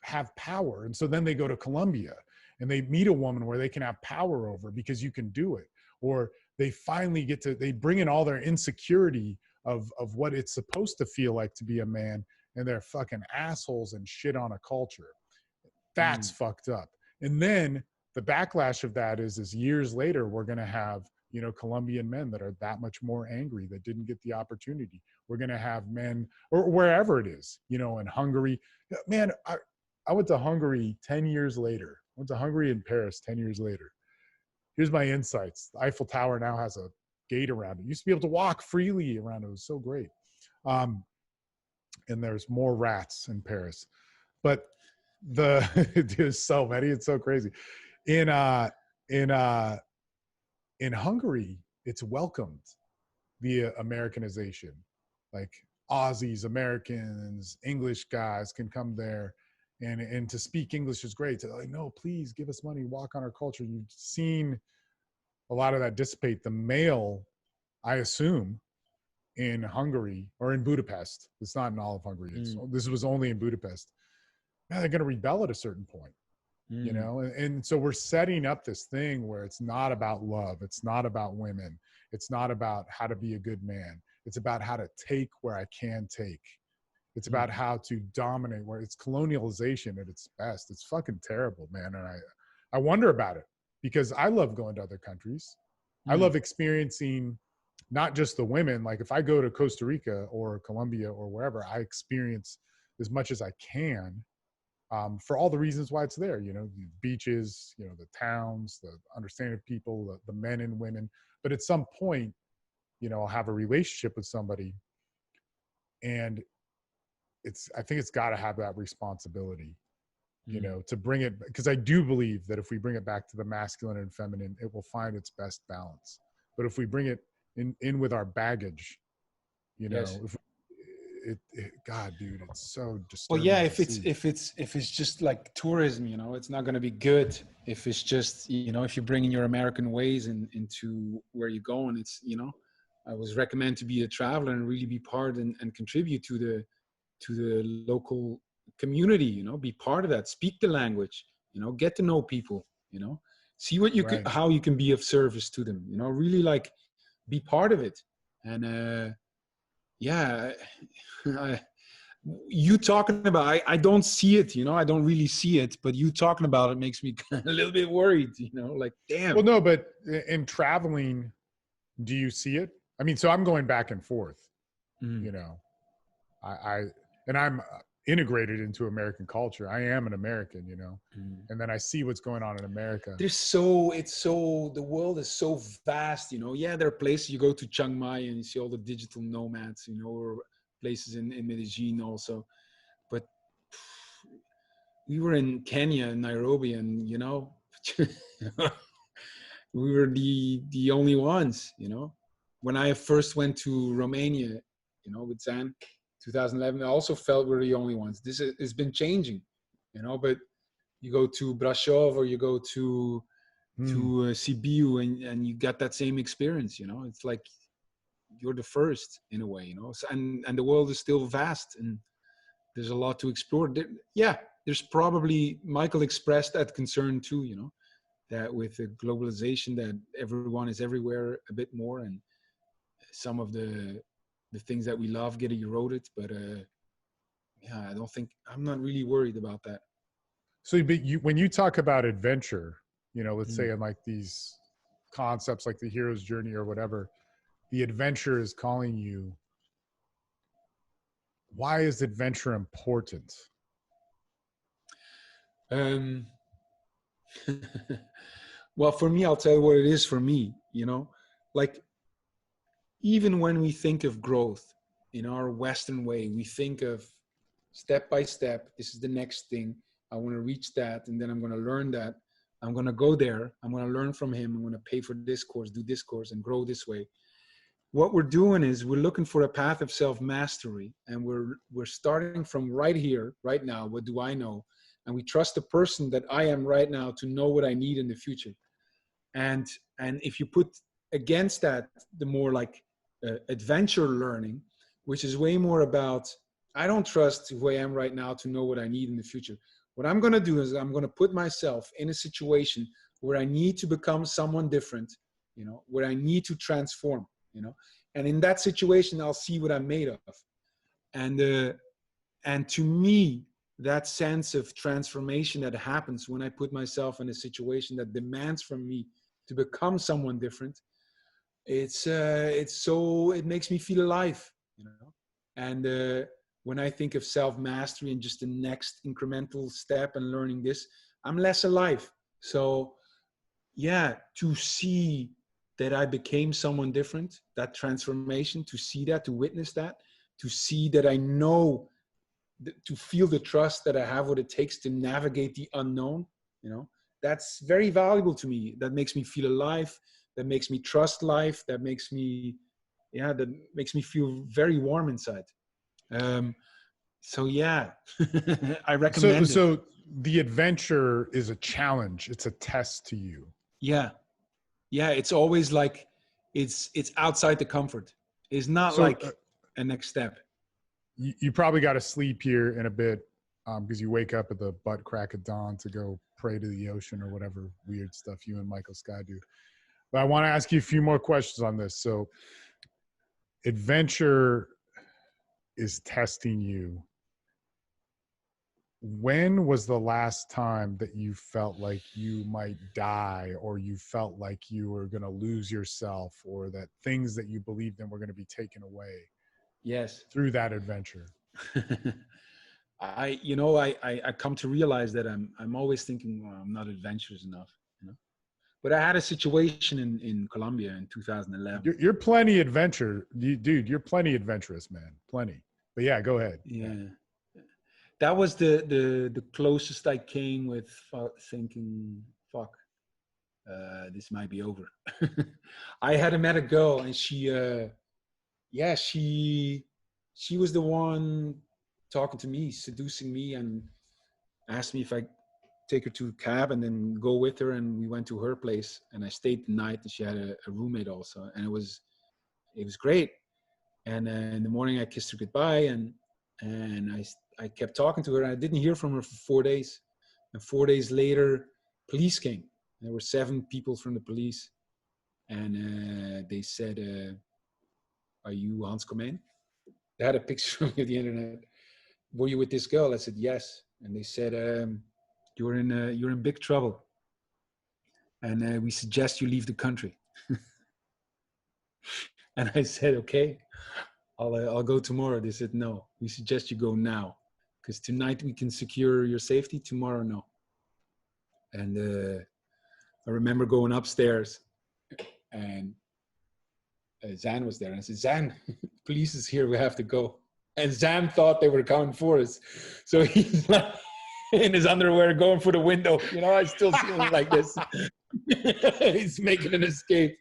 have power. And so then they go to Colombia and they meet a woman where they can have power over because you can do it. Or they finally they bring in all their insecurity of what it's supposed to feel like to be a man, and they're fucking assholes and shit on a culture. That's fucked up. And then the backlash of that is years later, we're going to have, Colombian men that are that much more angry that didn't get the opportunity. We're going to have men, or wherever it is, in Hungary. Man, I went to Hungary 10 years later. I went to Hungary and Paris 10 years later. Here's my insights. The Eiffel Tower now has a gate around it. You used to be able to walk freely around it. It was so great. And there's more rats in Paris. But there's so many. It's so crazy. In Hungary, it's welcomed, the Americanization. Like Aussies, Americans, English guys can come there, and to speak English is great. They're like, no, please give us money, walk on our culture. You've seen a lot of that dissipate. The male, I assume, in Hungary or in Budapest, it's not in all of Hungary. This was only in Budapest. Man, they're going to rebel at a certain point. And so we're setting up this thing where it's not about love. It's not about women. It's not about how to be a good man. It's about how to take where I can take. It's about how to dominate, where it's colonialization at its best. It's fucking terrible, man. And I wonder about it because I love going to other countries. I love experiencing not just the women. Like if I go to Costa Rica or Colombia or wherever, I experience as much as I can. For all the reasons why it's there, the beaches, the towns, the understanding of people, the men and women. But at some point, I'll have a relationship with somebody, and I think it's got to have that responsibility, to bring it, because I do believe that if we bring it back to the masculine and feminine, it will find its best balance. But if we bring it in with our baggage, God, dude, it's so disturbing. Well, yeah, if it's just like tourism, it's not going to be good. If it's just, if you bring in your American ways into where you're going, it's, I was recommend to be a traveler and really be part and contribute to the local community, be part of that, speak the language, get to know people. you know, see what you can, Right. how you can be of service to them, you know, really like be part of it. And yeah, I, you talking about, I don't see it, you know, I don't really see it, but you talking about it makes me a little bit worried, you know, like, damn. Well, no, but in traveling, do you see it? I mean, so I'm going back and forth, Mm. you know, I and I'm integrated into American culture. I am an American, you know, Mm. and then I see what's going on in America. There's so, it's so, the world is so vast, you know. Yeah, there are places you go to Chiang Mai and you see all the digital nomads, you know, or places in Medellin also. But we were in Kenya, Nairobi, and you know, we were the only ones, you know. When I first went to Romania, you know, with Zan, 2011, I also felt we're the only ones. This has been changing, you know. But you go to Brasov or you go to Sibiu, and you got that same experience, you know. It's like you're the first in a way, you know. So, and the world is still vast, and there's a lot to explore. Yeah, there's probably, Michael expressed that concern too, you know, that with the globalization that everyone is everywhere a bit more, and some of the things that we love get eroded. But yeah, I don't think, I'm not really worried about that. So when you talk about adventure, you know, let's say Mm. in like these concepts like the hero's journey or whatever, the adventure is calling you. Why is adventure important? Um, well, for me, I'll tell you what it is for me, you know, like even when we think of growth in our Western way, we think of step by step. This is the next thing. I want to reach that. And then I'm going to learn that. I'm going to go there. I'm going to learn from him. I'm going to pay for this course, do this course, and grow this way. What we're doing is we're looking for a path of self-mastery, and we're starting from right here, right now. What do I know? And we trust the person that I am right now to know what I need in the future. And if you put against that the more like adventure learning, which is way more about, I don't trust who I am right now to know what I need in the future. What I'm going to do is I'm going to put myself in a situation where I need to become someone different, you know, where I need to transform, you know, and in that situation I'll see what I'm made of. And to me, that sense of transformation that happens when I put myself in a situation that demands from me to become someone different, it's so, it makes me feel alive, you know. And when I think of self-mastery and just the next incremental step and learning this, I'm less alive. So yeah, to see that I became someone different, that transformation, to see that, to witness that, to see that I know, to feel the trust that I have what it takes to navigate the unknown, you know, that's very valuable to me. That makes me feel alive. That makes me trust life. That makes me, yeah, that makes me feel very warm inside. Um, so yeah, I So recommend it. so the adventure is a challenge. It's a test to you. Yeah, yeah. It's always like, it's outside the comfort. It's not So like a next step. you probably got to sleep here in a bit because you wake up at the butt crack of dawn to go pray to the ocean or whatever weird stuff you and Michael Sky do. But I want to ask you a few more questions on this. So adventure is testing you. When was the last time that you felt like you might die, or you felt like you were going to lose yourself, or that things that you believed in were going to be taken away Yes. through that adventure? You know, I come to realize that I'm always thinking, well, I'm not adventurous enough, you know. But I had a situation in Colombia in 2011. You're plenty dude. You're plenty adventurous, man. Plenty. But yeah, go ahead. Yeah, that was the closest I came with thinking, fuck, this might be over. I had met a girl, and yeah, she was the one talking to me, seducing me, and asked me if I take her to a cab and then go with her. And we went to her place, and I stayed the night, and she had a roommate also, and it was great. And in the morning I kissed her goodbye, and I kept talking to her, and I didn't hear from her for 4 days. And 4 days later, police came, There were 7 people from the police, and they said, "Are you Hans Comyn?" They had a picture of me on the internet. "Were you with this girl?" I said, "Yes." And they said, you're in big trouble, and we suggest you leave the country." And I said, "Okay, I'll go tomorrow." They said, "No, we suggest you go now, because tonight we can secure your safety. Tomorrow, no." And I remember going upstairs, and Zan was there, and I said, "Zan, police is here. We have to go." And Zan thought they were coming for us, so he's like in his underwear going for the window. I still see him like this. He's making an escape.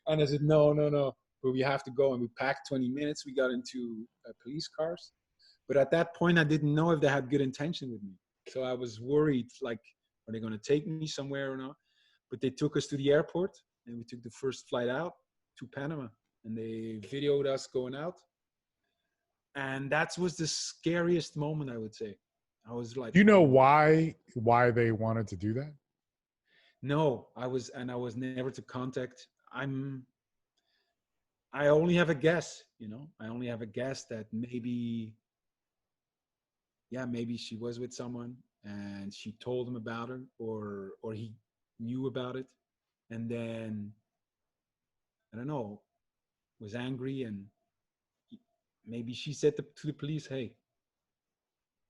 And I said, "No, no, no. But we have to go." And we packed 20 minutes. We got into police cars. But at that point, I didn't know if they had good intention with me. So I was worried, like, are they going to take me somewhere or not? But they took us to the airport, and we took the first flight out to Panama. And they videoed us going out. And that was the scariest moment, I would say. I was like, Do you know why they wanted to do that? No, I was never to contact. I only have a guess, I only have a guess that maybe she was with someone and she told him about it, or he knew about it. And then, I don't know, was angry, and maybe she said to the police, "Hey,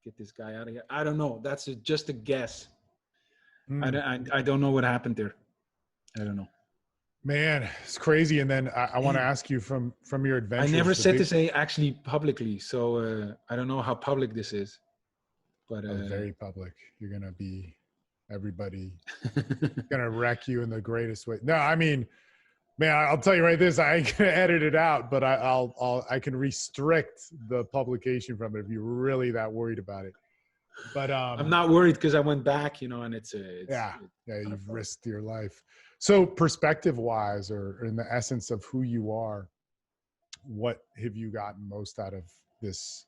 get this guy out of here." I don't know. That's just a guess. I don't know what happened there. I don't know. Man, it's crazy. And then I want to ask you from your I adventures. never said this actually publicly, so I don't know how public this is. But very public. You're gonna be everybody gonna wreck you in the greatest way. No, I mean, man, I'll tell you right this. I ain't gonna edit it out, but I can restrict the publication from it if you're really that worried about it. But I'm not worried because I went back, and it's you've risked your life. So perspective wise, or in the essence of who you are, what have you gotten most out of this,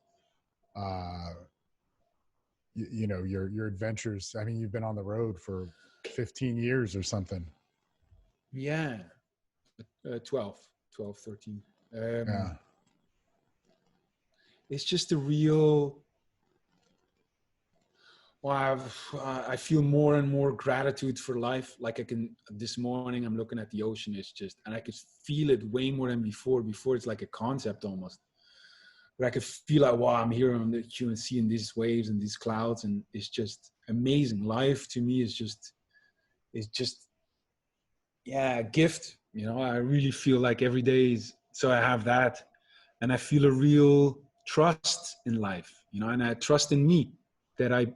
your adventures? I mean, you've been on the road for 15 years or something. Yeah. 12, 13. It's just a real, I feel more and more gratitude for life. Like this morning I'm looking at the ocean, and I could feel it way more than before. Before it's like a concept almost. But I could feel like, wow, I'm here on the QNC and these waves and these clouds, and it's just amazing. Life to me is just a gift. I really feel like every day is, so I have that, and I feel a real trust in life, and I trust in me that I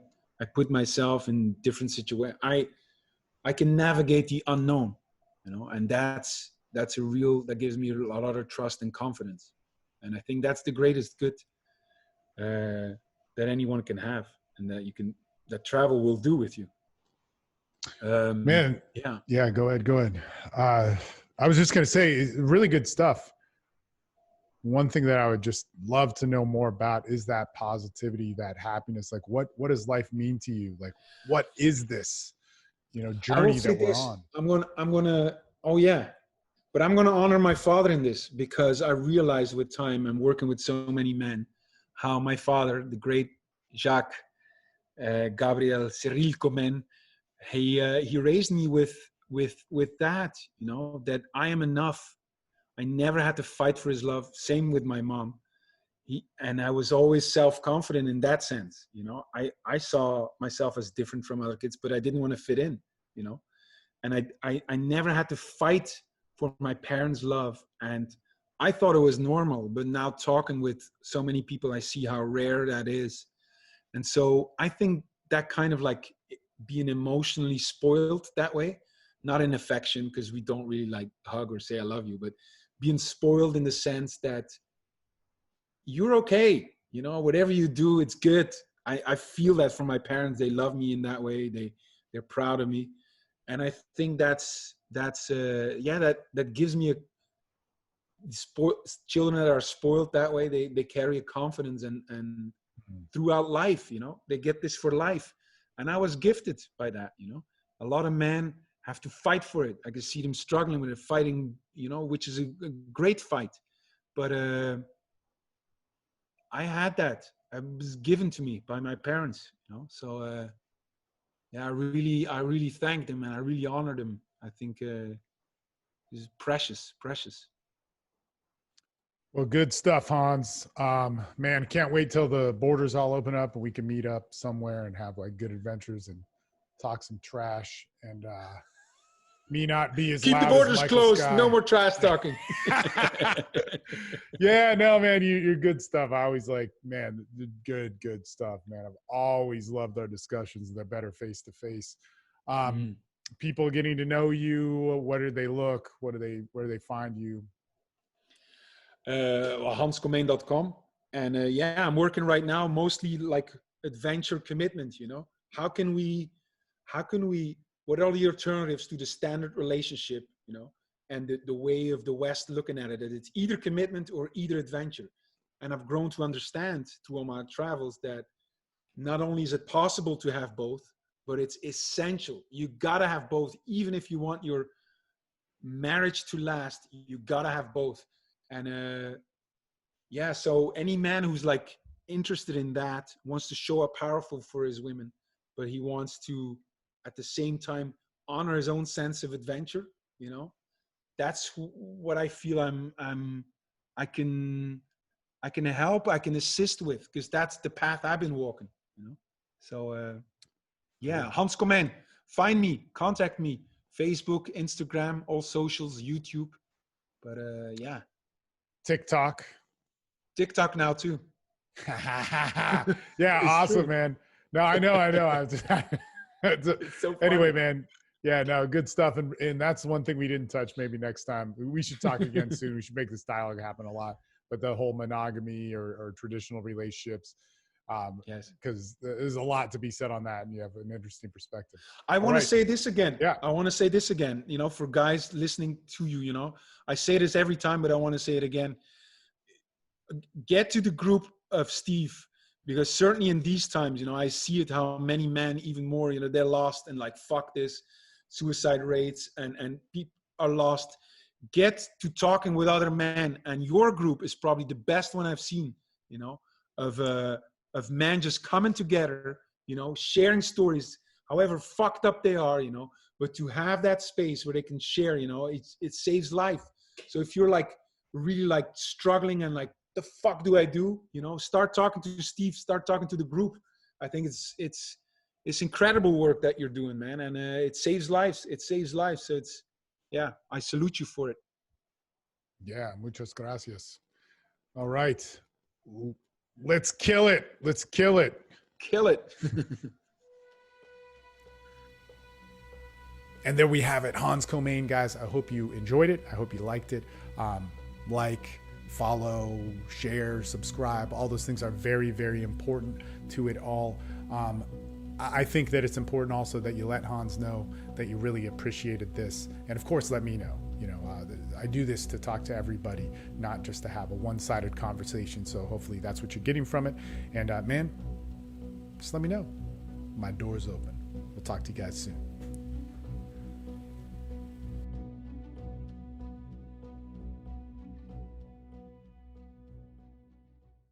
put myself in different situations. I can navigate the unknown, and that gives me a lot of trust and confidence. And I think that's the greatest good that anyone can have, and that travel will do with you. Man, yeah. Go ahead. I was just gonna say, really good stuff. One thing that I would just love to know more about is that positivity, that happiness. Like, what does life mean to you? Like, what is this, journey that we're on? I'm gonna. Oh yeah. But I'm going to honor my father in this, because I realized with time and working with so many men, how my father, the great Jacques Gabriel Cyril Comyn, he raised me with that, that I am enough. I never had to fight for his love. Same with my mom. And I was always self-confident in that sense. I saw myself as different from other kids, but I didn't want to fit in, and I never had to fight for my parents' love. And I thought it was normal, but now talking with so many people, I see how rare that is. And so I think that kind of like being emotionally spoiled that way, not in affection, because we don't really like hug or say I love you, but being spoiled in the sense that you're okay, whatever you do, it's good. I feel that from my parents. They love me in that way. They're proud of me. And I think that gives me children that are spoiled that way. They carry a confidence and throughout life, they get this for life. And I was gifted by that. A lot of men have to fight for it. I can see them struggling with it, fighting, you know, which is a great fight. But I had that. It was given to me by my parents, you know. So yeah, I really thank them and I really honor them. I think it's precious. Well, good stuff, Hans. Man, can't wait till the borders all open up and we can meet up somewhere and have like good adventures and talk some trash and me not be as Keep loud the borders as Michael closed. Sky. No more trash talking. Yeah, no, man, you're good stuff. I always like, man, good stuff, man. I've always loved our discussions. They're better face to face. People getting to know you. Where do they look? Where do they find you? HansComyn.com. And yeah, I'm working right now mostly like adventure commitment, you know. How can we, what are the alternatives to the standard relationship, you know, and the way of the West looking at it, that it's either commitment or either adventure. And I've grown to understand through all my travels that not only is it possible to have both, but it's essential. You gotta have both. Even if you want your marriage to last, you gotta have both. And yeah, so any man who's like interested in that, wants to show up powerful for his women, but he wants to at the same time honor his own sense of adventure, you know, that's what I feel I can help, I can assist with, because that's the path I've been walking, you know. So yeah, Hans Comyn, find me, contact me, Facebook, Instagram, all socials, YouTube. But yeah, TikTok now too. Yeah, awesome, true. man. No, I know. So anyway, man. Yeah, no, good stuff. And that's one thing we didn't touch. Maybe next time we should talk again soon. We should make this dialogue happen a lot. But the whole monogamy or traditional relationships, yes, because there's a lot to be said on that, and you have an interesting perspective. I want to say this again. Yeah, I want to say this again. You know, for guys listening to you, you know, I say this every time, but I want to say it again. Get to the group of Steve, because certainly in these times, you know, I see it, how many men, even more, you know, they're lost and like, fuck this, suicide rates and people are lost. Get to talking with other men, and your group is probably the best one I've seen, you know, of men just coming together, you know, sharing stories, however fucked up they are, you know, but to have that space where they can share, you know, it saves life. So if you're like really like struggling and like, the fuck do I do? You know, start talking to Steve, start talking to the group. I think it's incredible work that you're doing, man. And it saves lives. So it's, yeah, I salute you for it. Yeah, muchas gracias. All right. Let's kill it. Kill it. And there we have it. Hans Comyn, guys. I hope you enjoyed it. I hope you liked it. Like, follow, share, subscribe. All those things are very, very important to it all. I think that it's important also that you let Hans know that you really appreciated this. And of course, let me know. You know, I do this to talk to everybody, not just to have a one-sided conversation. So hopefully that's what you're getting from it. And man, just let me know. My door's open. We'll talk to you guys soon.